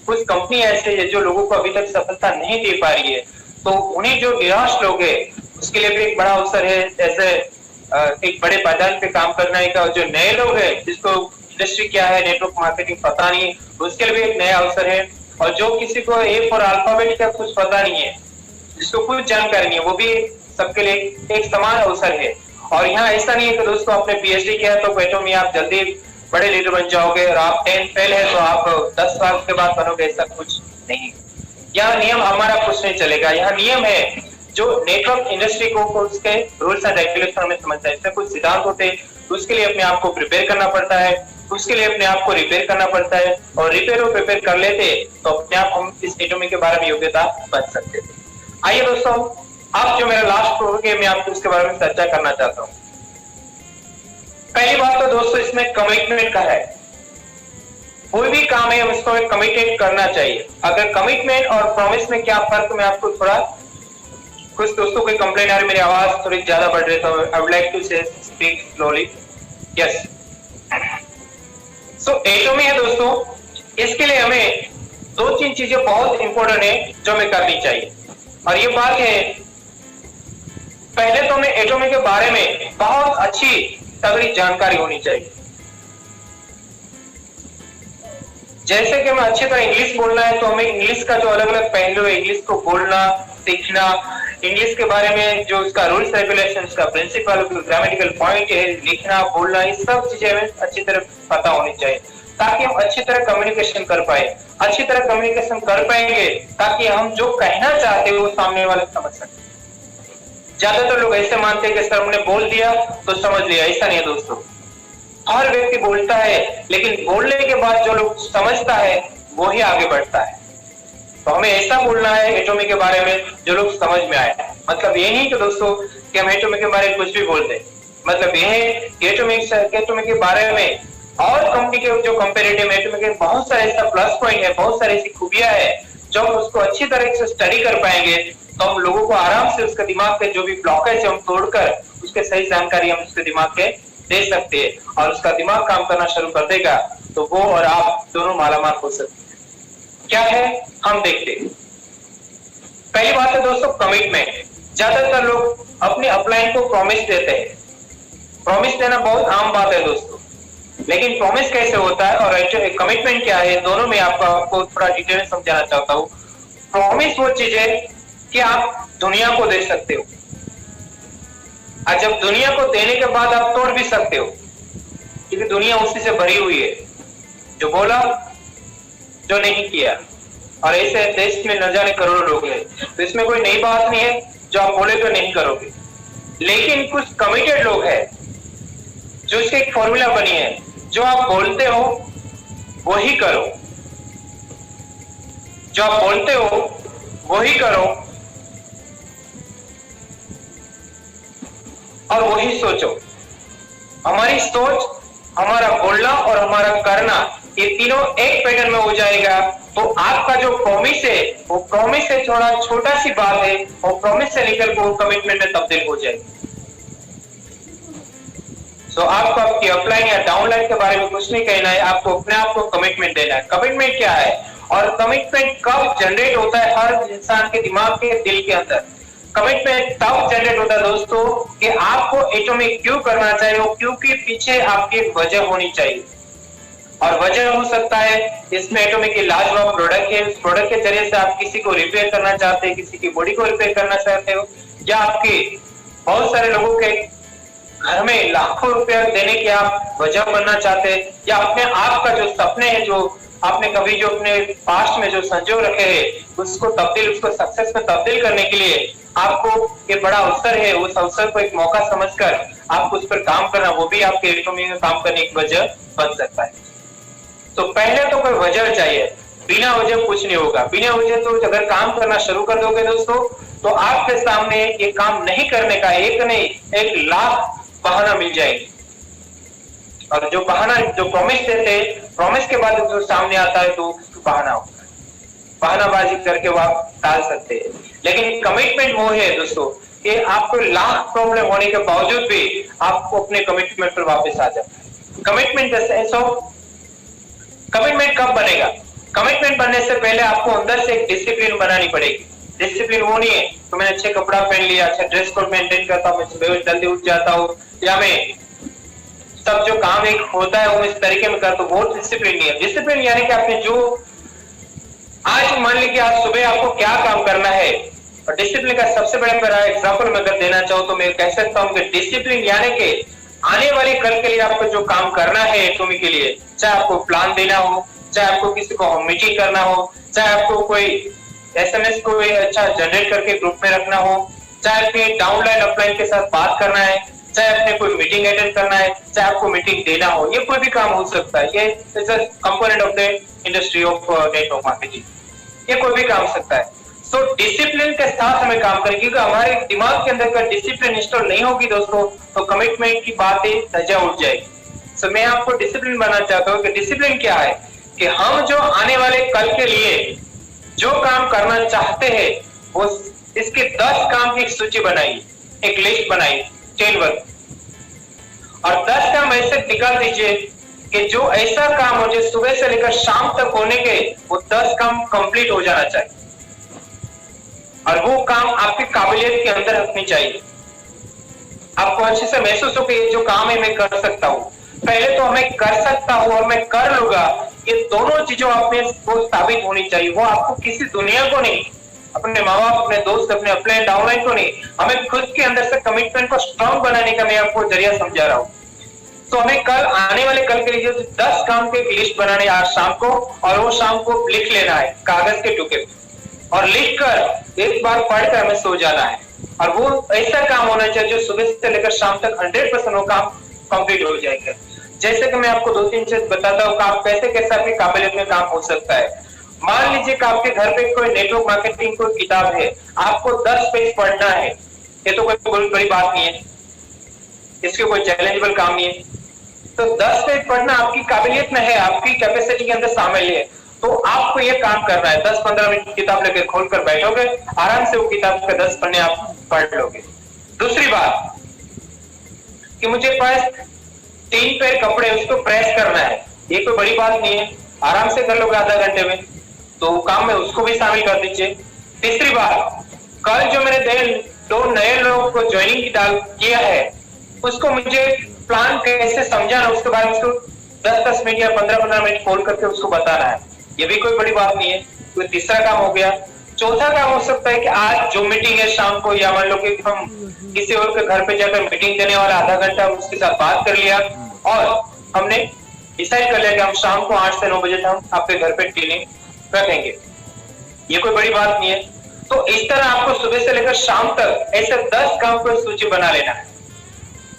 कुछ कंपनी ऐसे है जो लोगों को अभी तक सफलता नहीं दे पा रही है, तो उन्हें जो निराश लोग है उसके लिए भी एक बड़ा अवसर है, ऐसे एक बड़े मैदान पे काम करने का। जो नए लोग है जिसको इंडस्ट्री क्या है, नेटवर्क मार्केटिंग पता नहीं, उसके लिए भी एक नया अवसर है। और जो किसी को ए फॉर अल्फाबेट का कुछ पता नहीं है, जिसको कुछ जानकारी नहीं है, वो भी सबके लिए एक समान अवसर है। और यहाँ ऐसा नहीं है कि दोस्तों आपने पीएचडी किया तो एटोमी आप जल्दी बड़े लीडर बन जाओगे, और आप 10 फेल है तो आप 10 साल के बाद बनोगे, ऐसा कुछ नहीं। यहाँ नियम हमारा कुछ नहीं चलेगा। यहाँ नियम है जो नेटवर्क इंडस्ट्री को उसके रूल्स एंड रेगुलेशन में समझता है, इसमें कुछ सिद्धांत होते हैं, उसके लिए अपने आप को प्रिपेयर करना पड़ता है, उसके लिए अपने आप को रिपेयर करना पड़ता है, और रिपेयर और प्रिपेयर कर लेते तो अपने आप हम इस एटोमी के बारे में योग्यता बन सकते थे। आइए दोस्तों, अब जो मेरा लास्ट टॉपिक है मैं आपको इसके बारे में चर्चा करना चाहता हूँ। पहली बात तो दोस्तों इसमें कमिटमेंट का है। कोई भी काम है उसको कमिटेड करना चाहिए। अगर कमिटमेंट और प्रॉमिस में क्या फर्क, मैं आपको थोड़ा, कुछ दोस्तों कोई कंप्लेंट आ रही, मेरी आवाज थोड़ी ज्यादा बढ़ रही, तो आई वुड लाइक टू से स्पीक स्लोली। यस, सो एटोमी है दोस्तों, इसके लिए हमें 2-3 चीजें बहुत इंपॉर्टेंट है जो हमें करनी चाहिए। और ये बात है, पहले तो हमें एटोमी के बारे में बहुत अच्छी तगड़ी जानकारी होनी चाहिए। जैसे कि हमें अच्छी तरह इंग्लिश बोलना है तो हमें इंग्लिश का जो अलग अलग पहलू है, इंग्लिश को बोलना सीखना, इंग्लिश के बारे में जो उसका रूल्स रेगुलेशन, उसका प्रिंसिपल, ग्रामेटिकल पॉइंट है, लिखना बोलना, ये सब चीजें हमें अच्छी तरह पता होनी चाहिए ताकि हम अच्छी तरह कम्युनिकेशन कर पाए। अच्छी तरह कम्युनिकेशन कर पाएंगे ताकि हम जो कहना चाहते हैं वो सामने वाले समझ सके। ज्यादातर लोग ऐसे मानते हैं कि सर हमने बोल दिया तो समझ लिया, ऐसा नहीं है दोस्तों। हर व्यक्ति बोलता है लेकिन बोलने के बाद जो लोग समझता है वो ही आगे बढ़ता है। तो हमें ऐसा बोलना है एटॉमी के बारे में जो लोग समझ में आए। मतलब ये नहीं कि दोस्तों कि हम एटॉमी के बारे में कुछ भी बोल दें। मतलब ये है कि एटॉमी के बारे में और कंपनी के जो कंपेरेटिव एटॉमी के बहुत सारे ऐसा प्लस पॉइंट है, बहुत सारी ऐसी खूबियां है, जब हम उसको अच्छी तरह से स्टडी कर पाएंगे तो हम लोगों को आराम से उसके दिमाग के जो भी ब्लॉकेज है हम तोड़कर उसके सही जानकारी हम उसके दिमाग के दे सकते हैं और उसका दिमाग काम करना शुरू कर देगा तो वो और आप दोनों मालामाल हो सकते हैं। क्या है हम देखते हैं। पहली बात है दोस्तों कमिटमेंट। ज्यादातर लोग अपने अपलाइन को प्रॉमिस देते हैं। प्रॉमिस देना बहुत आम बात है दोस्तों, लेकिन प्रॉमिस कैसे होता है और कमिटमेंट क्या है, दोनों में आपको थोड़ा डिटेल में समझाना चाहता हूँ। प्रॉमिस वो चीज है कि आप दुनिया को दे सकते हो और जब दुनिया को देने के बाद आप तोड़ भी सकते हो क्योंकि दुनिया उसी से भरी हुई है। जो बोला जो नहीं किया, और ऐसे देश में न जाने करोड़ों लोग हैं, तो इसमें कोई नई बात नहीं है जो आप बोले तो नहीं करोगे। लेकिन कुछ कमिटेड लोग हैं जो इसकी एक फॉर्मूला बनी है, जो आप बोलते हो वही करो, जो आप बोलते हो वही करो और वही सोचो। हमारी सोच, हमारा बोलना और हमारा करना ये तीनों एक पैटर्न में हो जाएगा तो आपका जो प्रॉमिस है वो प्रॉमिस से थोड़ा छोटा सी बात है और प्रॉमिस से निकल कर वो कमिटमेंट में तब्दील हो जाएगी। तो आपको आपकी अपलाइन या डाउनलाइन के बारे में कुछ नहीं कहना है, आपको अपने आप को कमिटमेंट देना है। कमिटमेंट क्या है और कमिटमेंट कब जनरेट होता है हर इंसान के दिमाग के दिल के अंदर। कमिटमेंट तब जनरेट होता है दोस्तों कि आपको एटॉमी क्यों करना चाहिए, वो क्यों के पीछे आपकी वजह होनी चाहिए। और वजह हो सकता है इसमें एटॉमी की लाजवाब प्रोडक्ट है, उस प्रोडक्ट के जरिए से आप किसी को रिपेयर करना चाहते हैं, किसी की बॉडी को रिपेयर करना चाहते हो, या आपके बहुत सारे लोगों के घर में लाखों रुपया देने की आप वजह बनना चाहते हैं, या अपने आप का जो सपने हैं, जो आपने कभी जो अपने पास्ट में जो संजो रखे हैं उसको सक्सेस में तब्दील करने के लिए आपको ये बड़ा अवसर है। उस अवसर को एक मौका समझकर आपको उस पर काम करना, वो भी आपके एटॉमी में काम करने की वजह बन सकता है। तो पहले तो कोई वजह चाहिए, बिना वजह कुछ नहीं होगा। बिना वजह तो अगर काम करना शुरू कर दोगे दोस्तों तो आपके सामने ये काम नहीं करने का एक नहीं 1,00,000 बहाना मिल जाएगी। और जो बहाना जो प्रॉमिस देते, प्रॉमिस के बाद जो सामने आता है तो बहाना होता है, बहानाबाजी करके वो आप टाल सकते हैं। लेकिन कमिटमेंट वो है दोस्तों कि आपको लाख प्रॉब्लम होने के बावजूद भी आपको अपने कमिटमेंट पर वापस आ जाता है। Commitment the sense of commitment कब बनेगा? कमिटमेंट बनने से पहले आपको अंदर से एक डिसिप्लिन बनानी पड़ेगी। डिसिप्लिन वो नहीं है तो मैंने अच्छे कपड़ा पहन लिया, अच्छा ड्रेस कोड मेंटेन करता हूँ, मैं सुबह जल्दी उठ जाता हूँ, या मैं सब जो काम एक होता है वो इस तरीके में करता हूँ, वो डिसिप्लिन नहीं है। डिसिप्लिन यानी कि आपने जो आज मान लीजिए कि आज सुबह आपको क्या काम करना है, और डिसिप्लिन का सबसे बड़ा एग्जाम्पल मैं अगर देना चाहूँ तो मैं कह सकता हूँ कि डिसिप्लिन यानी कि आने वाले कल के लिए आपको जो काम करना है एटॉमी के लिए, चाहे आपको प्लान देना हो, चाहे आपको किसी को मीटिंग करना हो, चाहे आपको कोई एसएमएस को अच्छा जनरेट करके ग्रुप में रखना हो, चाहे अपने डाउनलाइन अपलाइन के साथ बात करना है, चाहे अपने कोई मीटिंग अटेंड करना है, चाहे आपको मीटिंग देना हो, ये कोई भी काम हो सकता है। ये is a component of the industry of network marketing, ये कोई भी काम हो सकता है। तो डिसिप्लिन के साथ हमें काम करें, क्योंकि हमारे दिमाग के अंदर का डिसिप्लिन इंस्टॉल नहीं होगी दोस्तों तो कमिटमेंट की बातें धज्जियां उड़ जाएगी। सो मैं आपको डिसिप्लिन बनाना चाहता हूँ कि डिसिप्लिन क्या है कि हम जो आने वाले कल के लिए जो काम करना चाहते हैं वो इसके 10 काम की एक सूची बनाइए, एक लिस्ट बनाइए 10 वर्क, और 10 काम ऐसे निकाल दीजिए कि जो ऐसा काम हो जो सुबह से लेकर शाम तक होने के वो 10 काम कंप्लीट हो जाना चाहिए, और वो काम आपकी काबिलियत के अंदर रखनी चाहिए। आपको अच्छे से महसूस हो कि ये जो काम है मैं कर सकता हूं। पहले तो मैं कर सकता हूं और मैं कर लूंगा, ये दोनों चीजों आप में वो साबित होनी चाहिए। वो आपको किसी दुनिया को नहीं, अपने माँ बाप, अपने दोस्त, अपने अपलाइन डाउनलाइन को नहीं, हमें खुद के अंदर से कमिटमेंट को स्ट्रांग बनाने का मैं आपको जरिया समझा रहा हूँ। तो हमें कल आने वाले कल के लिए 10 काम के एक लिस्ट बनाने आज शाम को, और वो शाम को लिख लेना है कागज के टुकड़े और लिखकर एक बार पढ़कर हमें सो जाना है। और वो ऐसा काम होना चाहिए जो सुबह से लेकर शाम तक 100% वो काम कंप्लीट हो जाएगा। जैसे कि मैं आपको 2-3 चीज बताता हूँ आप कैसे कैसे आपकी काबिलियत में काम हो सकता है। मान लीजिए कि आपके घर पे कोई नेटवर्क मार्केटिंग कोई किताब है, आपको 10 पेज पढ़ना है, ये तो कोई बड़ी बात नहीं है, इसके कोई चैलेंजेबल काम नहीं है। तो 10 पेज पढ़ना आपकी काबिलियत में है, आपकी कैपेसिटी के अंदर शामिल है। तो आपको ये काम करना है, 10-15 मिनट किताब लेकर खोलकर बैठोगे, आराम से वो किताब का 10 पन्ने आप पढ़ लोगे। दूसरी बात कि मुझे पास 3 पेयर कपड़े उसको प्रेस करना है, ये कोई बड़ी बात नहीं है, आराम से कर लोगे आधा घंटे में, तो काम में उसको भी शामिल कर दीजिए। तीसरी बात, कल जो मैंने 2 नए लोगों को ज्वाइनिंग किया है, उसको मुझे प्लान कैसे समझाना, उसके बाद उसको 10-10 मिनट या 15-15 मिनट खोल करके उसको बताना है, ये भी कोई बड़ी बात नहीं है। तो तीसरा काम हो गया। चौथा काम हो सकता है कि आज जो मीटिंग है शाम को, या मान लो कि हम किसी और के घर पे जाकर मीटिंग देने वाला, आधा घंटा उसके साथ बात कर लिया और हमने डिसाइड कर लिया कि हम शाम को 8 से 9 बजे तक हम आपके घर पे ट्रेनिंग रखेंगे, ये कोई बड़ी बात नहीं है। तो इस तरह आपको सुबह से लेकर शाम तक ऐसे 10 काम को सूची बना लेना है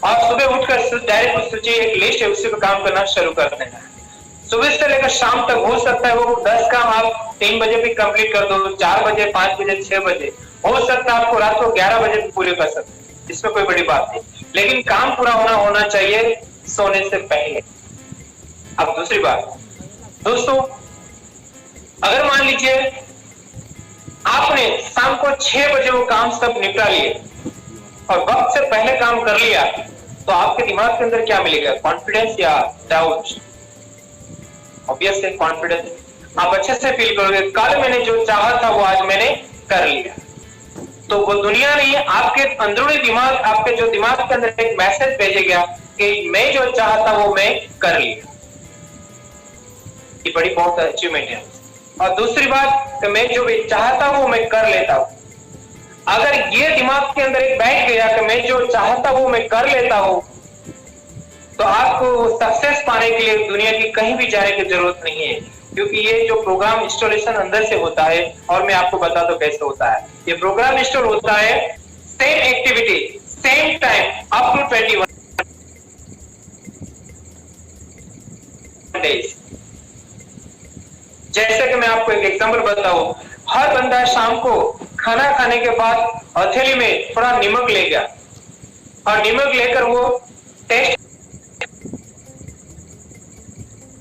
और सुबह उठकर डायरेक्ट उस सूची एक लिस्ट है उसी पे काम करना शुरू कर देना है। सुबह से लेकर शाम तक हो सकता है वो 10 काम आप 3 बजे भी कंप्लीट कर दो, 4 बजे, 5 बजे, 6 बजे, हो सकता है आपको रात को 11 बजे पूरे कर सकते, इसमें कोई बड़ी बात नहीं, लेकिन काम पूरा होना चाहिए सोने से पहले। अब दूसरी बात दोस्तों, अगर मान लीजिए आपने शाम को 6 बजे वो काम सब निपटा लिए और वक्त से पहले काम कर लिया, तो आपके दिमाग के अंदर क्या मिलेगा, कॉन्फिडेंस या डाउट? ऑब्वियस है कॉन्फिडेंस। आप अच्छे से फील करोगे कल मैंने जो चाहा था वो आज मैंने कर लिया। तो वो दुनिया नहीं है, आपके अंदरूनी दिमाग, आपके जो दिमाग के अंदर एक मैसेज भेजेगा कि मैं जो चाहा था वो मैं कर लिया। ये बड़ी बहुत अचीवमेंट है। और दूसरी बात कि मैं जो भी चाहता हूं मैं कर लेता हूं। अगर ये दिमाग के अंदर एक बैठ गया कि मैं जो चाहता हूं मैं कर लेता हूं, तो आपको सक्सेस पाने के लिए दुनिया की कहीं भी जाने की जरूरत नहीं है, क्योंकि ये जो प्रोग्राम इंस्टॉलेशन अंदर से होता है, और मैं आपको बता दूं कैसे होता है। ये प्रोग्राम इंस्टॉल होता है same activity same time up to 21 days. जैसे कि मैं आपको एक एग्जांपल बताऊं, हर बंदा शाम को खाना खाने के बाद हथेली में थोड़ा नमक ले गया और नमक लेकर वो टेस्ट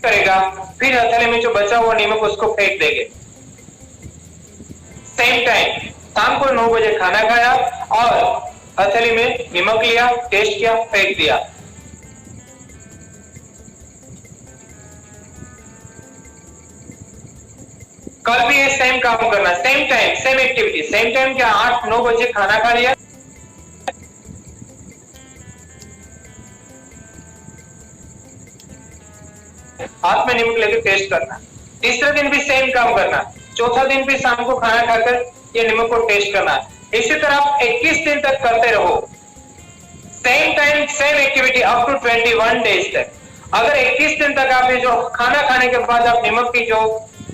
करेगा, फिर हथेली में जो बचा हुआ नमक उसको फेंक देंगे। सेम टाइम शाम को 9 बजे खाना खाया और हथेली में नमक लिया, टेस्ट किया, फेंक दिया। कल भी ये सेम काम करना, same time same activity, same time क्या 8-9 बजे खाना खा लिया, हाथ में नमक लेकर टेस्ट करना। तीसरे दिन भी सेम काम करना, चौथा दिन भी शाम को खाना खाकर ये नमक को टेस्ट करना। इसी तरह आप 21 दिन तक करते रहो, same time same activity up to 21 days तक। अगर 21 दिन तक आप ये जो खाना खाने के बाद आप नमक की जो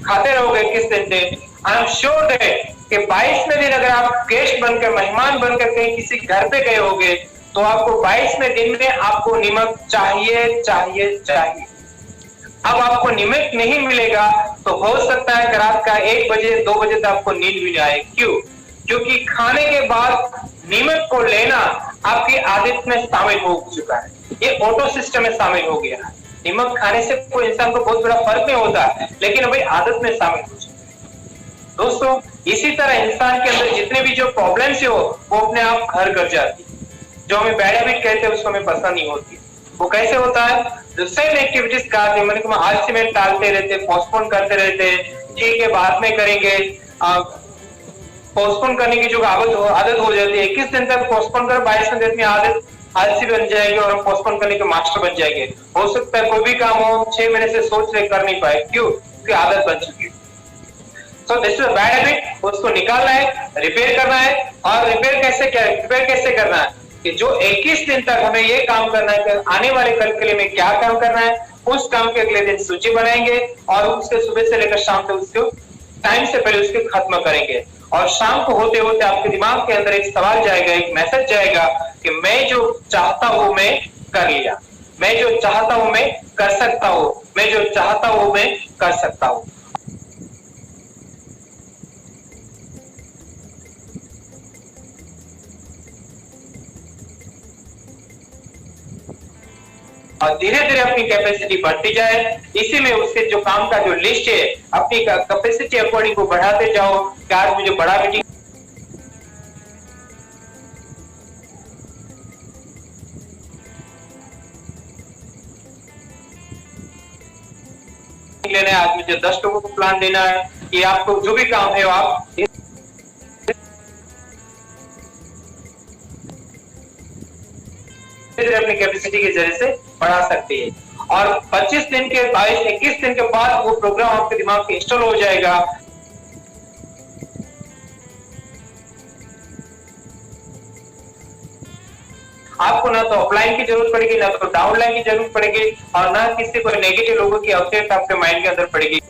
खाते रहोगे 21 दिन से, आई एम श्योर दैट कि 22वें दिन अगर आप गेस्ट बनकर, मेहमान बनकर कहीं किसी घर पे गए होगे, तो आपको 22वें दिन में आपको नमक चाहिए चाहिए चाहिए। अब आपको नमक नहीं मिलेगा तो हो सकता है कि रात का 1 बजे 2 बजे तक आपको नींद भी आए। क्यों? क्योंकि खाने के बाद नमक को लेना आपकी आदत में शामिल हो चुका है, ये ऑटो सिस्टम में शामिल हो गया है। नमक खाने से कोई इंसान को बहुत बड़ा फर्क नहीं होता, लेकिन भाई आदत में शामिल हो चुका है। दोस्तों इसी तरह इंसान के अंदर जितने भी जो प्रॉब्लम्स हो वो अपने आप घर कर जाती है। जो हमें बैड हैबिट कहते हैं उसको हमें पसंद नहीं होती। वो कैसे होता है? जो सेम एक्टिविटीज करते हैं, मतलब आज से में टालते रहते, पोस्टपोन करते रहते, ठीक है बाद में करेंगे, पोस्टपोन करने की जो आदत हो जाती है। 21 दिन तक पोस्टपोन कर 22वें दिन में आदत आलसी बन जाएंगे और हम पोस्टपोन करने के मास्टर बन जाएंगे। हो सकता है कोई भी काम हो 6 महीने से सोच रहे कर नहीं पाए, क्यों? क्योंकि आदत बन चुकी है। So this is a bad habit, उसको निकालना है, रिपेयर करना है। और रिपेयर कैसे करना है कि जो 21 दिन तक हमें ये काम करना है कि आने वाले कल के लिए में क्या काम करना है, उस काम के अगले दिन सूची बनाएंगे और उसके सुबह से लेकर शाम तक उसको टाइम से पहले उसको खत्म करेंगे। और शाम को होते होते आपके दिमाग के अंदर एक सवाल जाएगा, एक मैसेज जाएगा कि मैं जो चाहता हूं मैं कर लिया, मैं जो चाहता हूं मैं कर सकता हूं, मैं जो चाहता हूं मैं कर सकता हूं। और धीरे धीरे अपनी कैपेसिटी बढ़ती जाए। इसी में उसके जो काम का जो लिस्ट है अपनी कैपेसिटी अकॉर्डिंग को बढ़ाते जाओ कि आज मुझे बड़ा मीटिंग लेना है, आज मुझे 10 लोगों को प्लान देना है। ये आपको जो भी काम है आप अपनी कैपेसिटी के जरिए से बढ़ा सकते हैं। और 25 दिन के 22-21 दिन के बाद वो प्रोग्राम आपके दिमाग में इंस्टॉल हो जाएगा। आपको ना तो ऑफलाइन की जरूरत पड़ेगी, ना तो डाउनलाइन की जरूरत पड़ेगी, और ना किसी को नेगेटिव लोगों की आवश्यकता आपके माइंड के अंदर पड़ेगी।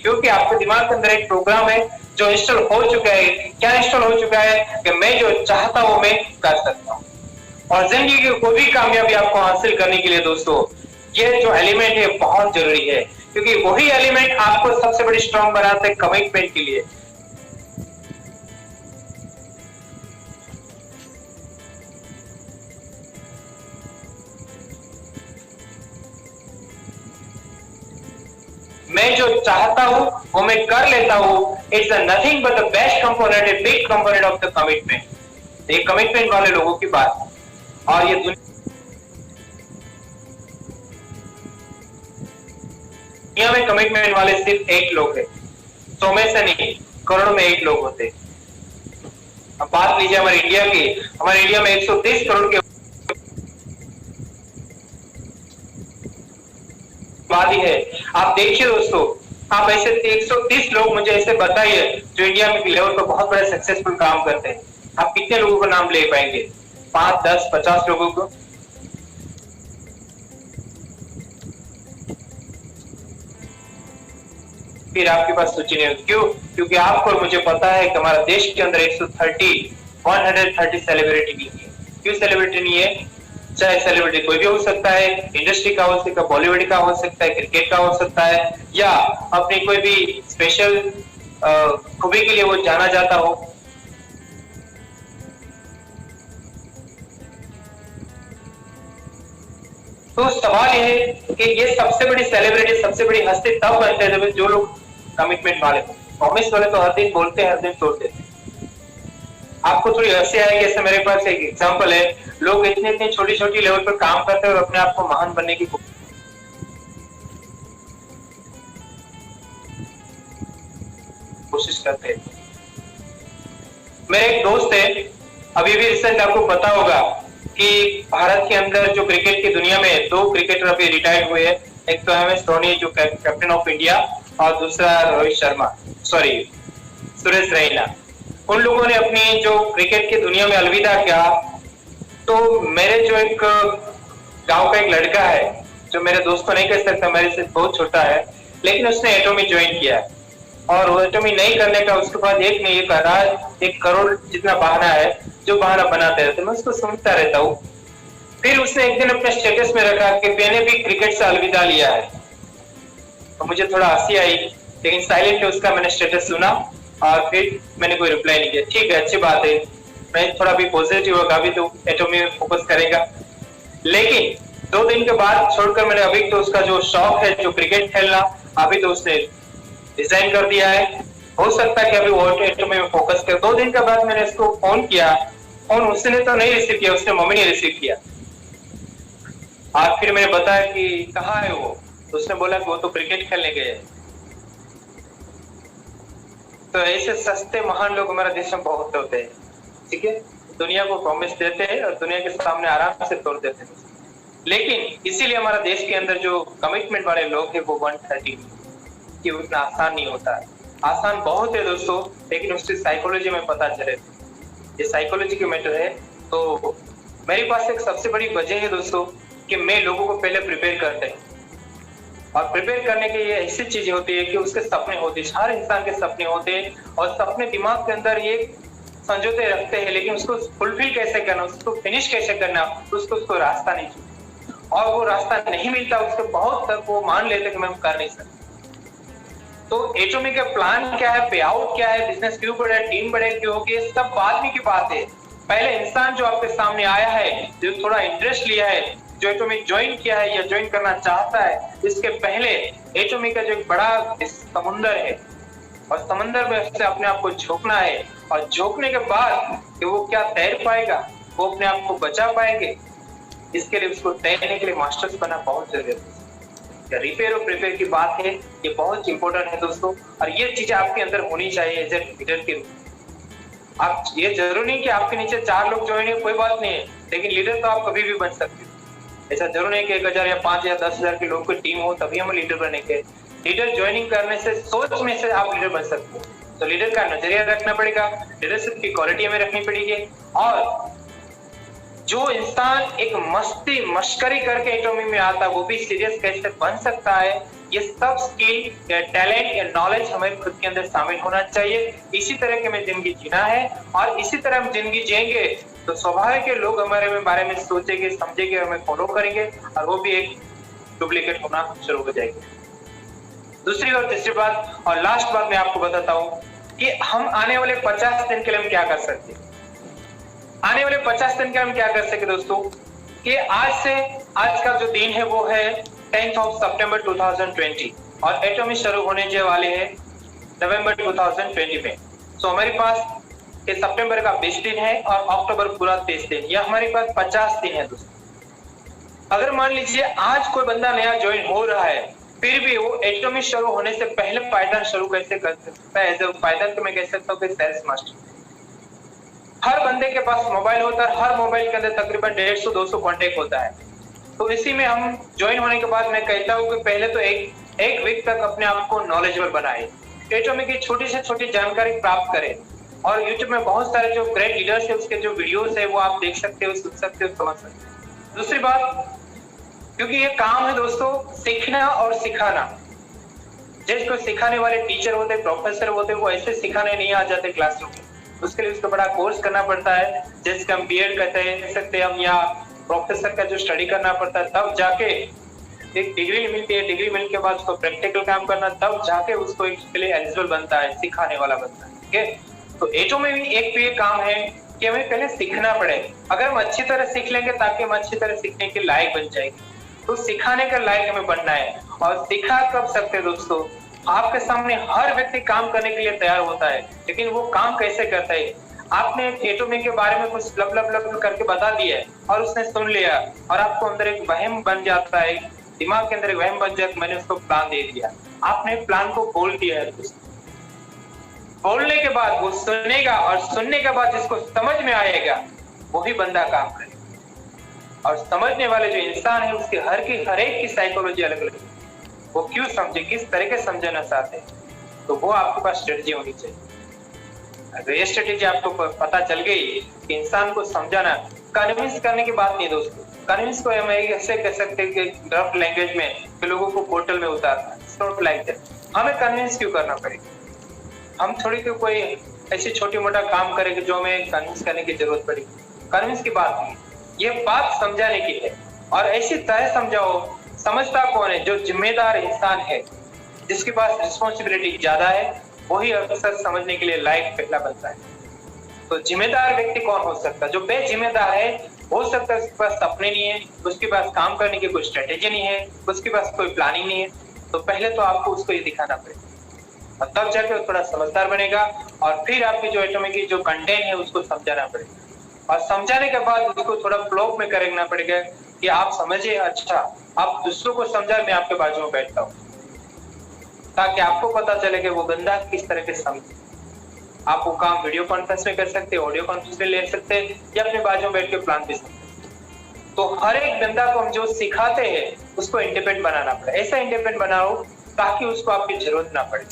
क्योंकि आपके दिमाग के अंदर एक प्रोग्राम है जो इंस्टॉल हो चुका है। क्या इंस्टॉल हो चुका है कि मैं जो चाहता हूं मैं कर सकता हूं। और जिंदगी की कोई भी कामयाबी आपको हासिल करने के लिए दोस्तों ये जो एलिमेंट है बहुत जरूरी है, क्योंकि वही एलिमेंट आपको सबसे बड़ी स्ट्रांग बनाते हैं कमिटमेंट के लिए। मैं जो चाहता हूं वो मैं कर लेता हूं। It's nothing but the best component, a big component of the commitment. ये कमिटमेंट वाले लोगों की बात। और ये दुनिया में कमिटमेंट वाले सिर्फ 8 लोग हैं, 100 में से नहीं, करोड़ों में 8 लोग होते। अब बात लीजिए हमारे इंडिया की। हमारे इंडिया में 130 करोड़ के आबादी है। आप देखिए दोस्तों, आप ऐसे 130 लोग मुझे ऐसे बताइए जो इंडिया में लेवल पर बहुत बड़े सक्सेसफुल काम करते हैं। आप कितने लोगों का नाम ले पाएंगे? 5, 10, 50 लोगों को? फिर आपके पास सूची नहीं होगी। क्यों? क्योंकि आपको और मुझे पता है कि हमारा देश के अंदर 130 सेलिब्रिटी नहीं है। क्यों सेलिब्रिटी नहीं है? चाहे सेलिब्रिटी कोई भी हो सकता है, इंडस्ट्री का हो सकता है, बॉलीवुड का हो सकता है, क्रिकेट का हो सकता है, या अपनी कोई भी स्पेशल खूबी के लिए वो जाना जाता हो। तो सवाल यह है कि ये सबसे बड़ी सेलिब्रिटी, सबसे बड़ी हस्ती तब बनते हैं जब जो लोग कमिटमेंट वाले हो। प्रॉमिस वाले तो हर दिन बोलते हैं, हर दिन तोड़ते हैं। आपको थोड़ी हंसी आएगी। ऐसे मेरे पास एक एग्जांपल है, लोग इतने छोटी छोटी लेवल पर काम करते हैं और अपने आप को महान बनने की कोशिश करते हैं। मेरे एक दोस्त है, अभी भी रिसेंट आपको पता होगा कि भारत के अंदर जो क्रिकेट की दुनिया में 2 क्रिकेटर अभी रिटायर्ड हुए हैं। एक तो एम एस धोनी जो कैप्टन ऑफ इंडिया, और दूसरा रोहित शर्मा, सॉरी सुरेश रैना। उन लोगों ने अपनी जो क्रिकेट की दुनिया में अलविदा किया। तो मेरे जो एक गांव का एक लड़का है, जो मेरे दोस्त को नहीं कह सकता, मेरे से बहुत छोटा है, लेकिन उसने एटॉमी ज्वाइन किया है। और वो एटॉमी नहीं करने का उसके बाद एक नहीं कह रहा, 1 करोड़ जितना बहाना है जो बहाना बनाते रहते, मैं उसको सुनता रहता हूँ। फिर उसने एक दिन अपने स्टेटस में रखा कि मैंने भी क्रिकेट से अलविदा लिया है। तो मुझे थोड़ा हंसी आई, लेकिन साइलेंटली उसका मैंने स्टेटस सुना और फिर मैंने कोई रिप्लाई नहीं किया। ठीक है, अच्छी बात है, मैं थोड़ा भी पॉजिटिव होगा, अभी तो एटॉमी में फोकस करेगा। लेकिन 2 दिन के बाद छोड़कर मैंने अभी तो उसका जो शौक है जो क्रिकेट खेलना, अभी तो उसने डिजाइन कर दिया है। हो सकता है कि अभी वो एटॉमी में फोकस करे। 2 दिन के बाद मैंने उसको फोन किया, फोन उसने तो नहीं रिसीव किया, उसने मम्मी ने रिसीव किया। और फिर मैंने बताया कि कहाँ है वो, तो उसने बोला कि वो तो क्रिकेट खेलने गए। तो ऐसे सस्ते महान लोग हमारे देश में बहुत होते हैं, ठीक है। दुनिया को प्रॉमिस देते हैं और दुनिया के सामने आराम से तोड़ देते हैं। लेकिन इसीलिए हमारा देश के अंदर जो कमिटमेंट वाले लोग हैं वो 130 कि उतना आसान नहीं होता है। आसान बहुत है दोस्तों, लेकिन उसकी साइकोलॉजी में पता चले, ये साइकोलॉजी की मैटर है। तो मेरे पास एक सबसे बड़ी वजह है दोस्तों कि मैं लोगों को पहले प्रिपेयर करते हैं, और प्रिपेयर करने के ये ऐसी चीजें होती है कि उसके सपने होते हैं, हर इंसान के सपने होते हैं, और सपने दिमाग के अंदर ये संजोते रखते हैं, लेकिन उसको फुलफिल कैसे करना, उसको फिनिश कैसे करना, उसको रास्ता नहीं मिलता, और वो रास्ता नहीं मिलता उसके बहुत तक वो मान लेते कि मैं कर नहीं सकता। तो एटॉमी का प्लान क्या है, पे आउट क्या है, बिजनेस क्यों बढ़े, टीम बढ़े क्यों होगी, ये सब बाद में की बात है। पहले इंसान जो आपके सामने आया है, जो थोड़ा इंटरेस्ट लिया है, जो एटॉमी ज्वाइन किया है या ज्वाइन करना चाहता है, इसके पहले एटॉमी का जो एक बड़ा समुंदर है, और समुंदर में से अपने आप को झोंकना है, और झोंकने के बाद कि वो क्या तैर पाएगा, वो अपने आप को बचा पाएंगे, इसके लिए उसको तैरने के लिए मास्टर्स बनना बहुत जरूरी है। रिपेयर और प्रिपेयर की बात है, ये बहुत इंपॉर्टेंट है दोस्तों, और ये चीजें आपके अंदर होनी चाहिए एज ए लीडर के रूप। आप ये जरूरी नहीं कि आपके नीचे 4 लोग ज्वाइन है, कोई बात नहीं है, लेकिन लीडर तो आप कभी भी बन सकते हो। ऐसा जरूर नहीं कि 1000 या 5 या 10,000 के लोग की टीम हो तभी हम लीडर बनेंगे। लीडर ज्वाइनिंग करने से, सोच में से आप लीडर बन सकते हो। तो लीडर का नजरिया रखना पड़ेगा, लीडरशिप की क्वालिटी हमें रखनी पड़ेगी, और जो इंसान एक मस्ती मश्करी करके एटॉमी में आता है वो भी सीरियस कैसे बन सकता है, ये सब स्किल या टैलेंट या नॉलेज हमें खुद के अंदर शामिल होना चाहिए। इसी तरह की हमें जिंदगी जीना है, और इसी तरह हम जिंदगी जिएंगे तो स्वाभाविक है लोग हमारे बारे में सोचेंगे, समझेंगे, हमें फॉलो करेंगे, और वो भी एक डुप्लीकेट होना शुरू हो जाएगी। दूसरी और तीसरी बात और लास्ट बात मैं आपको बताता हूँ कि हम आने वाले 50 दिन के लिए हम क्या कर सकते हैं। आने वाले 50 दिन के हम क्या कर सके दोस्तों, कि आज का जो दिन है वो है 10 सितंबर 2020, और एटॉमी शुरू होने वाले हैं नवंबर 2020 में। तो हमारे पास ये सितंबर का 20 दिन है और अक्टूबर पूरा 30 दिन, या हमारे पास 50 दिन है दोस्तों। अगर मान लीजिए आज कोई बंदा नया ज्वाइन हो रहा है, फिर भी वो एटॉमी शुरू होने से पहले पाइथन शुरू कैसे कर सकता है, एज ए पाइथन तो मैं कह सकता हूँ कि सेल्स मास्टर। हर बंदे के पास मोबाइल होता है, हर मोबाइल के अंदर तकरीबन 150-200 कॉन्टेक्ट होता है। तो इसी में हम ज्वाइन होने के बाद मैं कहता हूँ कि पहले तो एक वीक तक अपने आप को नॉलेजेबल बनाए, एटॉमी की छोटी से छोटी जानकारी प्राप्त करें, और यूट्यूब में बहुत सारे जो ग्रेट लीडर्स है उसके जो वीडियोस है वो आप देख सकते हो, सुन सकते हो, समझ सकते हो। दूसरी बात, क्योंकि ये काम है दोस्तों सीखना और सिखाना। जिसको सिखाने वाले टीचर होते, प्रोफेसर होते, वो ऐसे सिखाने नहीं आ जाते क्लासरूम में, उसके लिए उसको बड़ा कोर्स करना पड़ता है, जिसका हम बीएड कहते सकते हम, या प्रोफेसर का जो स्टडी करना पड़ता है, तब जाके एक डिग्री मिलती है। डिग्री मिलने के बाद उसको प्रैक्टिकल काम करना, तब जाके उसको इसके लिए एलिजिबल बनता है, सिखाने वाला बनता है। ठीक है, तो एटॉमी में भी एक ये काम है कि हमें पहले सीखना पड़े। अगर हम अच्छी तरह सीख लेंगे ताकि हम अच्छी तरह सीखने के लायक बन जाएंगे, तो सिखाने का लायक हमें बनना है। और सिखा कब सकते हैं दोस्तों, आपके सामने हर व्यक्ति काम करने के लिए तैयार होता है, लेकिन वो काम कैसे करता है। आपने एटॉमी के बारे में कुछ लब लब लब करके बता दिया है और उसने सुन लिया, और आपको अंदर एक वहम बन जाता है, दिमाग के अंदर एक वहम बन जाता है, मैंने उसको प्लान दे दिया। आपने प्लान को बोल दिया है दोस्तों, बोलने के बाद वो सुनेगा, और सुनने के बाद जिसको समझ में आएगा वही बंदा काम करेगा। और समझने वाले जो इंसान है उसके हर एक की साइकोलॉजी अलग अलग है, वो क्यों समझे, किस तरीके से समझना चाहते हैं, तो वो आपके पास स्ट्रेटजी होनी चाहिए। अगर ये स्ट्रेटजी आपको पता चल गई कि इंसान को समझाना, कन्विंस करने की बात नहीं दोस्तों। कन्विंस को हम ऐसे कह सकते हैं कि रफ लैंग्वेज में कि लोगों को पोर्टल में उतारना, नॉट लाइक दैट। हमें कन्विंस क्यों करना पड़ेगा, हम थोड़ी कोई ऐसी छोटी मोटा काम करेंगे जो हमें कन्विंस करने की जरूरत पड़ेगी। कन्विंस की बात नहीं, ये बात समझाने की है, और ऐसी तरह समझाओ। समझता कौन है, जो जिम्मेदार इंसान है, जिसके पास रिस्पॉन्सिबिलिटी ज्यादा है, वही अक्सर समझने के लिए लायक पहला बनता है। तो जिम्मेदार व्यक्ति कौन हो सकता है, जो बेजिम्मेदार है, हो सकता है उसके पास सपने नहीं है, उसके पास काम करने की कोई स्ट्रेटेजी नहीं है, उसके पास कोई प्लानिंग नहीं है। तो पहले तो आपको उसको ये दिखाना पड़ेगा। और तब जाके वो थोड़ा समझदार बनेगा और फिर आपकी जो एटॉमिक की जो कंटेंट है उसको समझाना पड़ेगा और समझाने के बाद उसको थोड़ा फ्लो में करना पड़ेगा कि आप समझिए, अच्छा आप दूसरों को समझा, मैं आपके बाजू में बैठता हूँ, ताकि आपको पता चले कि वो बंदा किस तरह के समझे। आप वो काम वीडियो कॉन्फ्रेंस में कर सकते हैं, ऑडियो कॉन्फ्रेंस में ले सकते हैं या अपने बाजू में बैठ के प्लान भी सकते हैं। तो हर एक बंदा को हम जो सिखाते हैं उसको इंडिपेंडेंट बनाना पड़े, ऐसा इंडिपेंडेंट बनाओ ताकि उसको आपकी जरूरत ना पड़े।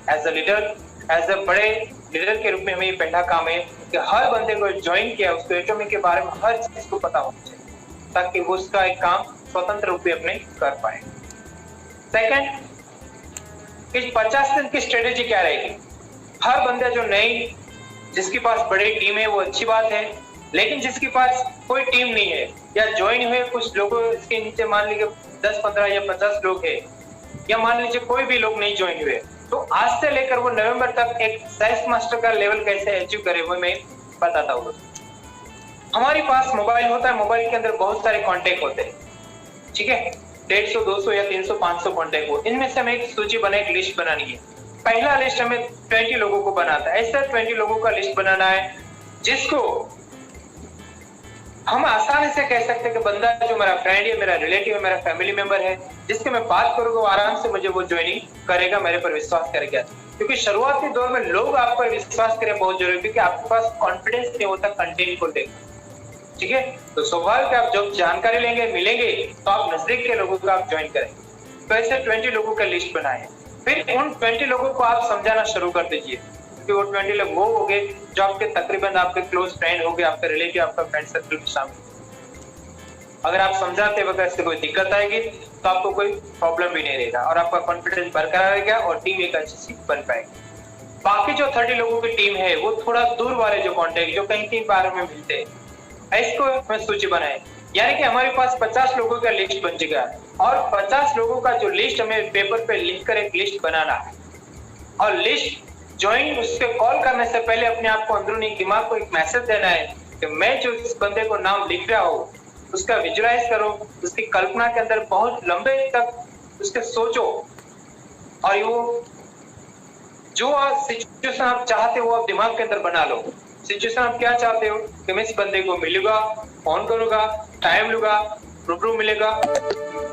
As a leader, as a बड़े लीडर के रूप में हमें ये पहला काम है कि हर बंदे को ज्वाइन किया उसको एटॉमिक के बारे में हर चीज को पता होना चाहिए ताकि वो उसका एक काम स्वतंत्र रूप में अपने कर पाए। सेकंड, इस 50 दिन की स्ट्रेटेजी क्या रहेगी? हर बंदा जो नई, जिसके पास बड़ी टीम है वो अच्छी बात है, लेकिन जिसके पास कोई टीम नहीं है या ज्वाइन हुए कुछ लोगों इसके नीचे मान लीजिए 10, 15 या 50 लोग है, या मान लीजिए कोई भी लोग नहीं ज्वाइन हुए, तो आज से लेकर वो नवंबर तक एक सेल्स मास्टर का लेवल कैसे अचीव करे वो मैं बताता हूँ। हमारे पास मोबाइल होता है, मोबाइल के अंदर बहुत सारे कॉन्टेक्ट होते हैं, ठीक है, 150, 200 या 300, 500 कॉन्टेक्ट हो, इनमें से हमें एक सूची बना, एक लिस्ट बनानी है। पहला लिस्ट हमें 20 लोगों को बनाता है, ऐसा 20 लोगों का लिस्ट बनाना है जिसको हम आसानी से कह सकते हैं कि बंदा जो मेरा फ्रेंड है, मेरा रिलेटिव है, मेरा फैमिली मेंबर है, जिसके मैं बात करूंगा वो आराम से मुझे वो ज्वाइनिंग करेगा, मेरे पर विश्वास करेगा। क्योंकि शुरुआती दौर में लोग आप पर विश्वास करें बहुत जरूरी है, क्योंकि आपके पास कॉन्फिडेंस नहीं होता कंटेंट को लेकर, ठीक है। तो स्वाभाविक आप जब जानकारी लेंगे, मिलेंगे, तो आप नजदीक के लोगों को आप ज्वाइन करेंगे। तो ऐसे 20 लोगों का लिस्ट बनाए, फिर उन 20 लोगों को आप समझाना शुरू कर दीजिए कि वो 20 लोग वो हो गए जो आपके तकरीबन आपके क्लोज फ्रेंड हो गए, आपके रिलेटिव, आपका फ्रेंड सर्कल में शामिल। अगर आप समझाते वक्त ऐसे कोई दिक्कत आएगी तो आपको कोई प्रॉब्लम भी नहीं रहेगा और आपका कॉन्फिडेंस बरकरार रहेगा और टीम एक अच्छी सी बन पाएगी। बाकी जो 30 लोगों की टीम है वो थोड़ा दूर वाले जो कॉन्टेक्ट जो कहीं कहीं बार में मिलते हैं, इसको हमें सूची बनाए, यानी कि हमारे पास 50 लोगों का लिस्ट बन चुका है और 50 लोगों का जो लिस्ट हमें पेपर पे लिखकर एक लिस्ट बनाना है और लिस्ट ज्वाइन उसके कॉल करने से पहले अपने आप को अंदरूनी दिमाग को एक मैसेज देना है कि मैं जो इस बंदे को नाम लिख रहा हूँ उसका विजुअलाइज करो, उसकी कल्पना के अंदर बहुत लंबे तक उसके सोचो और वो जो सिचुएशन आप चाहते हो आप दिमाग के अंदर बना लो। सिचुएशन आप क्या चाहते हो कि मैं इस बंदे को मिलूंगा, फोन करूंगा, टाइम लूंगा, रूबरू मिलेगा,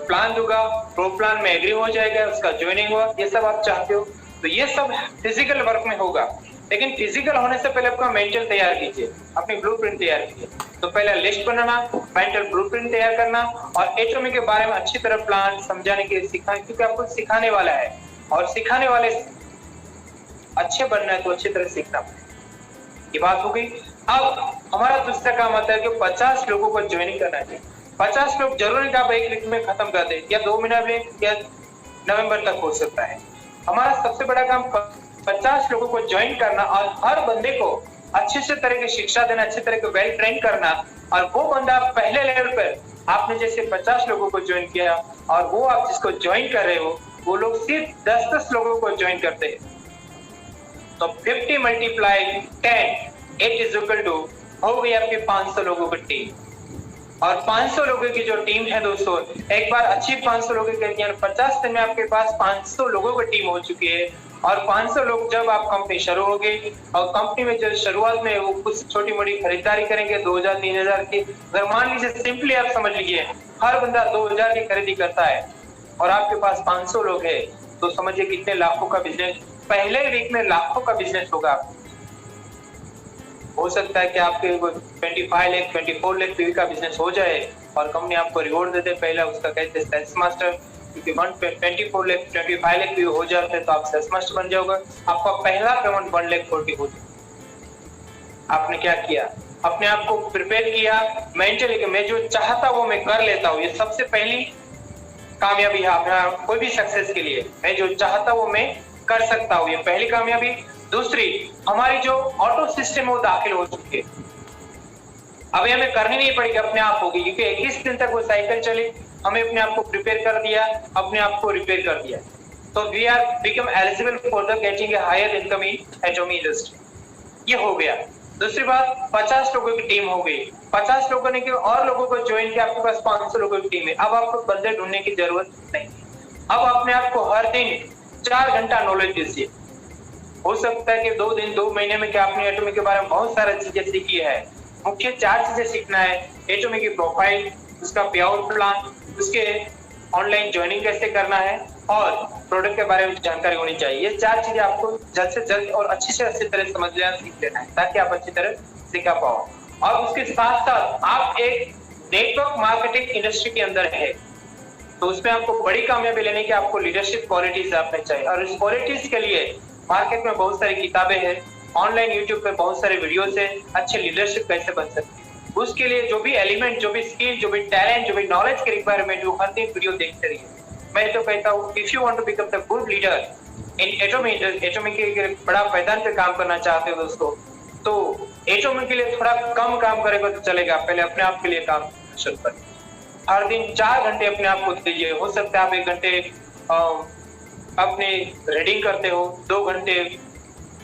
प्लान दूंगा, प्रो प्लान में एग्री हो जाएगा, उसका ज्वाइनिंग हुआ, ये सब आप चाहते हो। तो ये सब फिजिकल वर्क में होगा, लेकिन फिजिकल होने से पहले आपका मेंटल तैयार कीजिए, अपनी ब्लूप्रिंट तैयार कीजिए। तो पहले लिस्ट बनाना, मेंटल ब्लूप्रिंट तैयार करना और एटॉमिक के बारे में अच्छी तरह प्लान समझाने के लिए सिखाने, क्योंकि आपको सिखाने वाला है और सिखाने वाले अच्छे बनना है तो अच्छी तरह सीखना पड़ेगा। ये बात हो गई। अब हमारा दूसरा काम आता है कि 50 लोगों को ज्वाइनिंग करना चाहिए। 50 लोग जरूरी का एक वीक में खत्म कर दे या 2 महीना में या नवंबर तक हो सकता है। हमारा सबसे बड़ा काम 50 लोगों को ज्वाइन करना और हर बंदे को अच्छे से तरह की शिक्षा देना, अच्छे तरह के वेल ट्रेन करना और वो बंदा पहले लेवल पर आपने जैसे 50 लोगों को ज्वाइन किया और वो आप जिसको ज्वाइन कर रहे हो वो लोग सिर्फ 10-10 लोगों को ज्वाइन करते हैं। तो 50 × 10 8 इज इक्वल टू हो गई आपकी 500 लोगों की टीम। और 500 लोगों की जो टीम है दोस्तों, एक बार अच्छी 500 लोगों की 50 दिन में आपके पास 500 लोगों की टीम हो चुकी है और 500 लोग जब आप कंपनी शुरू हो गई और कंपनी में जब शुरुआत में वो कुछ छोटी मोटी खरीदारी करेंगे 2000-3000 की, अगर मान लीजिए सिंपली आप समझ लीजिए हर बंदा 2000 की खरीदी करता है और आपके पास 500 लोग है तो समझिए कितने लाखों का बिजनेस, पहले वीक में लाखों का बिजनेस होगा। हो सकता है कि आपके 25 लाख 24 लाख पीवी का बिजनेस हो जाए और कंपनी आपको रिवॉर्ड देते, पहला उसका कहते हैं सेल्स मास्टर, क्योंकि 24 लाख 25 लाख पीवी हो जाते हैं तो आप सेल्स मास्टर बन जाओगे। आपका पहला पेमेंट 1,40,000 हो जाए। आपने क्या किया, अपने आप को प्रिपेयर किया मेंटली कि मैं जो चाहता वो मैं कर लेता हूँ। ये सबसे पहली कामयाबी है अपना कोई भी सक्सेस के लिए, मैं जो चाहता वो मैं कर सकता हूँ, ये पहली कामयाबी। दूसरी, हमारी जो ऑटो सिस्टम है वो दाखिल हो चुकी है, अभी हमें करनी नहीं पड़ेगी, अपने आप होगी, क्योंकि 21 दिन तक वो साइकिल चली, हमें अपने आप को प्रिपेयर कर दिया, अपने आप को रिपेयर कर दिया, तो we are become eligible for the getting a higher income in Atomy industry. ये हो गया। दूसरी बात, 50 लोगों की टीम हो गई, 50 लोगों ने और लोगों को ज्वाइन किया, आपके पास 500 लोगों की टीम है। अब आपको बंदे ढूंढने की जरूरत नहीं, अब अपने आप को हर दिन 4 घंटा नॉलेज दीजिए। हो सकता है कि 2 दिन 2 महीने में क्या आपने एटॉमिक के बारे में बहुत सारी चीजें सीखी है। मुख्य 4 चीजें सीखना है, एटॉमिक की प्रोफाइल, उसका पे आउट प्लान, उसके ऑनलाइन ज्वाइनिंग कैसे करना है और प्रोडक्ट के बारे में जानकारी होनी चाहिए। ये 4 चीजें आपको जल्द से जल्द और अच्छी से अच्छी तरह समझ लेना सीख लेना है ताकि आप अच्छी तरह सिखा पाओ। और उसके साथ साथ आप एक नेटवर्क मार्केटिंग इंडस्ट्री के अंदर है, तो उसमें आपको बड़ी कामयाबी लेने की आपको लीडरशिप क्वालिटीज आपने चाहिए। और इस क्वालिटीज के लिए मार्केट में बहुत सारी किताबें हैं, ऑनलाइन यूट्यूब पे बहुत सारे वीडियोस है, अच्छे लीडरशिप कैसे बन सकते हैं। उसके लिए जो भी एलिमेंट, जो भी स्किल, जो भी टैलेंट, जो भी नॉलेज की रिक्वायरमेंट, वो हर दिन वीडियो देखते रहिए। मैं तो कहता हूँ if you want to become the good leader in atomic के बड़ा मैदान पे काम करना चाहते हो दोस्तों, तो एटॉमिक के लिए थोड़ा कम काम करेगा तो चलेगा, पहले अपने आप के लिए काम शुरू करें। हर दिन 4 घंटे अपने आप को दीजिए। हो सकता है आप 1 घंटे अपने रीडिंग करते हो, 2 घंटे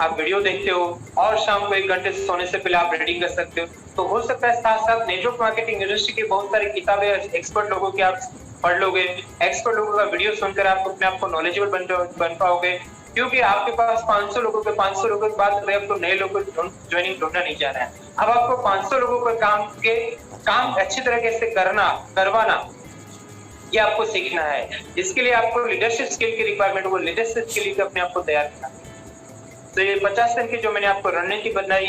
आप वीडियो देखते हो और शाम को 1 घंटे सोने से पहले आप रीडिंग कर सकते हो। तो हो सकता है साथ साथ नेटवर्क मार्केटिंग इंडस्ट्री की बहुत सारी किताबें एक्सपर्ट लोगों की आप पढ़ लोगे, एक्सपर्ट लोगों का वीडियो सुनकर आप अपने आप को नॉलेजेबल बन पाओगे, क्योंकि आपके पास 500 लोगों के बाद आपको नए लोगों को ज्वाइनिंग ढूंढना नहीं जाना है। अब आपको 500 लोगों को काम अच्छी तरीके से करवाना, ये आपको सीखना है। इसके लिए आपको लीडरशिप स्किल की रिक्वायरमेंट, वो लीडरशिप स्किल को अपने आप को तैयार करना। तो ये 50 दिन की जो मैंने आपको रणनीति बताई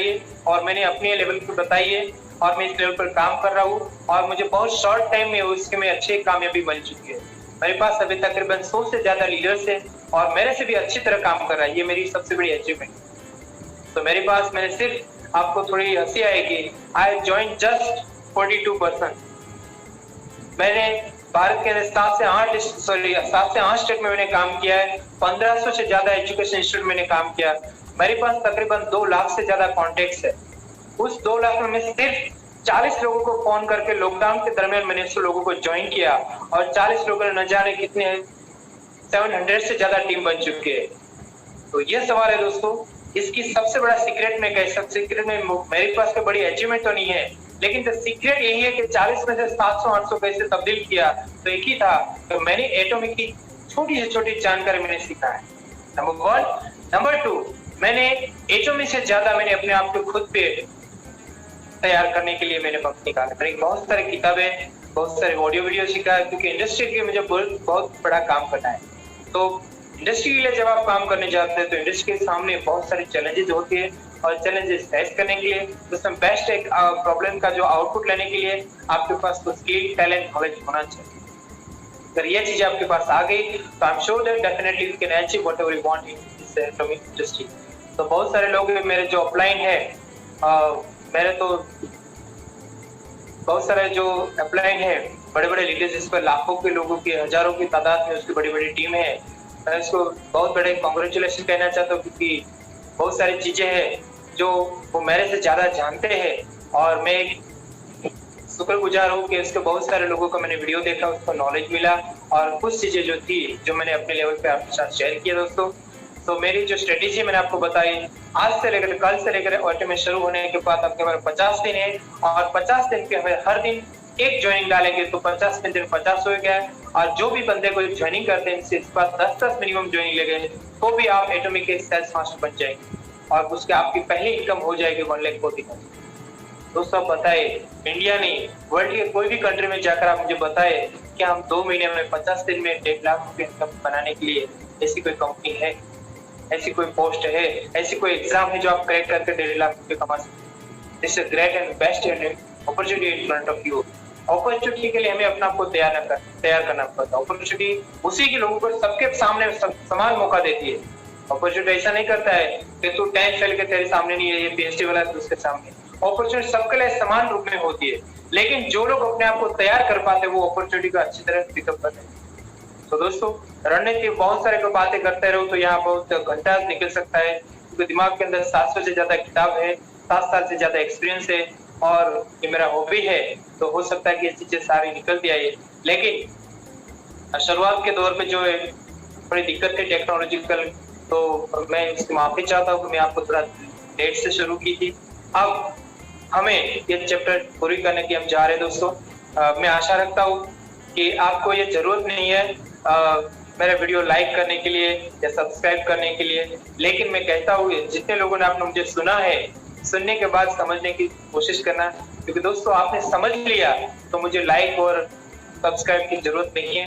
है और मैंने अपने लेवल पे बताई है और मैं इस लेवल पर काम कर रहा हूँ और मुझे बहुत शॉर्ट टाइम में उसके में अच्छी कामयाबी मिल चुकी है। मेरे पास अभी तकरीबन 100 से ज्यादा लीडर्स है और मेरे से भी अच्छी तरह काम कर रहा है। ये मेरी सबसे बड़ी अचीवमेंट। तो मेरे पास, मैंने सिर्फ, आपको थोड़ी हंसी आएगी, आई ज्वाइन जस्ट 42%। मैंने भारत के अंदर 7 से 8 स्टेट में मैंने काम किया है। 1500 से ज्यादा एजुकेशन इंस्टीट्यूट मैंने काम किया। मेरे पास तकरीबन 2 लाख से ज्यादा कॉन्टेक्ट्स है। उस 2 लाख में सिर्फ 40 लोगों को फोन करके लॉकडाउन के दरमियान मैंने 100 लोगों को ज्वाइन किया और 40 लोगों ने न जाने कितने 700 से ज्यादा टीम बन चुकी है। तो ये सवाल है दोस्तों, इसकी सबसे बड़ा सीक्रेट में सीक्रेट में मेरे पास कोई बड़ी अचीवमेंट तो नहीं है, लेकिन द सीक्रेट यही है कि 40 में से 700-800 कैसे तब्दील किया, तो एक ही था कि मैंने एटॉमिक की छोटी से छोटी जानकारी मैंने सीखा है, नंबर 1। नंबर 2, मैंने एटॉमिक से ज्यादा मैंने अपने आप को खुद पे तैयार करने के लिए मैंने वक्त निकाला। मैंने बहुत सारी किताबें, बहुत सारे ऑडियो वीडियो सीखा है, क्योंकि इंडस्ट्री के लिए मुझे बहुत बड़ा काम करना है। तो इंडस्ट्री के लिए जब आप काम करने जाते हैं तो इंडस्ट्री के सामने बहुत सारे चैलेंजेस होते हैं और चैलेंजेस फेस करने के लिए उसमें बेस्ट एक प्रॉब्लम का जो आउटपुट लेने के लिए आपके पास कुछ स्किल, टैलेंट, नॉलेज होना चाहिए। अगर ये चीज आपके पास आ गई तो I am sure that definitely you can achieve whatever you want in this atomic industry. तो बहुत सारे लोग मेरे जो अपलाइन है, मेरे तो बहुत सारे जो अपलाइन है, बड़े बड़े लीडर्स, जिस पर लाखों के लोगों की, हजारों की तादाद में उसकी बड़ी बड़ी टीम है। मैं इसको बहुत बड़े कांग्रेचुलेशन कहना चाहता हूँ, क्योंकि बहुत सारी चीजें हैं जो वो मेरे से ज्यादा जानते हैं और मैं शुक्रगुजार हूँ कि उसके बहुत सारे लोगों को मैंने वीडियो देखा, उसको नॉलेज मिला और कुछ चीजें जो थी जो मैंने अपने लेवल पे आपके साथ शेयर किया दोस्तों। तो मेरी जो स्ट्रेटेजी मैंने आपको बताई, आज से लेकर कल से लेकर ऑटोमेट शुरू होने के बाद आपके पास 50 दिन है और 50 दिन के हमें हर दिन एक ज्वाइनिंग डालेंगे तो 50 दिन 50 हो गया। और जो भी बंदे को ज्वाइनिंग करते हैं इसके पास 10 मिनिमम ज्वाइनिंग लगे तो भी आप एटॉमिक के सेल्स मास्टर बन जाएंगे और उसके आपकी पहली इनकम हो जाएगी 1,40,000। दोस्तों बताए, इंडिया नहीं, वर्ल्ड के कोई भी कंट्री में जाकर आप मुझे बताए कि हम 2 महीने में 50 दिन में 1.5 लाख रुपए इनकम बनाने के लिए ऐसी कोई कंपनी है, ऐसी कोई पोस्ट है, ऐसी कोई एग्जाम है जो आप क्रैक करके 1.5 लाख रुपए कमा सकते। This is great and best opportunity in front of you. Opportunity के लिए हमें अपना आपको तैयार करना पड़ता है। अपॉर्चुनिटी उसी के लोगों को सबके सामने समान मौका देती है। अपॉर्चुनिटी ऐसा नहीं करता है कि तू 10th फेल के तेरे सामने नहीं है, ये पीएचडी वाला है उसके सामने। अपॉर्चुनिटी सबके लिए समान रूप में होती है, लेकिन जो लोग अपने आप को तैयार कर पाते हैं वो अपॉर्चुनिटी को अच्छी तरह पिकअप करते हैं। तो दोस्तों रणनीति बहुत सारे को बातें करते रहो तो यहाँ बहुत घंटा निकल सकता है, क्योंकि दिमाग के अंदर 700 से ज्यादा किताब है, 7 साल से ज्यादा एक्सपीरियंस है और ये मेरा हॉबी है। तो हो सकता है कि ये चीजें सारी निकलती आई, लेकिन शुरुआत के दौर पे जो है बड़ी दिक्कत थी टेक्नोलॉजिकल, तो मैं इसकी माफी चाहता हूँ कि मैं आपको थोड़ा लेट से शुरू की थी। अब हमें ये चैप्टर पूरी करने की हम जा रहे हैं दोस्तों। मैं आशा रखता हूँ कि आपको ये जरूरत नहीं है मेरा वीडियो लाइक करने के लिए या सब्सक्राइब करने के लिए। लेकिन मैं कहता हूँ जितने लोगों ने आपने मुझे सुना है, सुनने के बाद समझने की कोशिश करना, क्योंकि दोस्तों आपने समझ लिया तो मुझे लाइक और सब्सक्राइब की जरूरत नहीं है।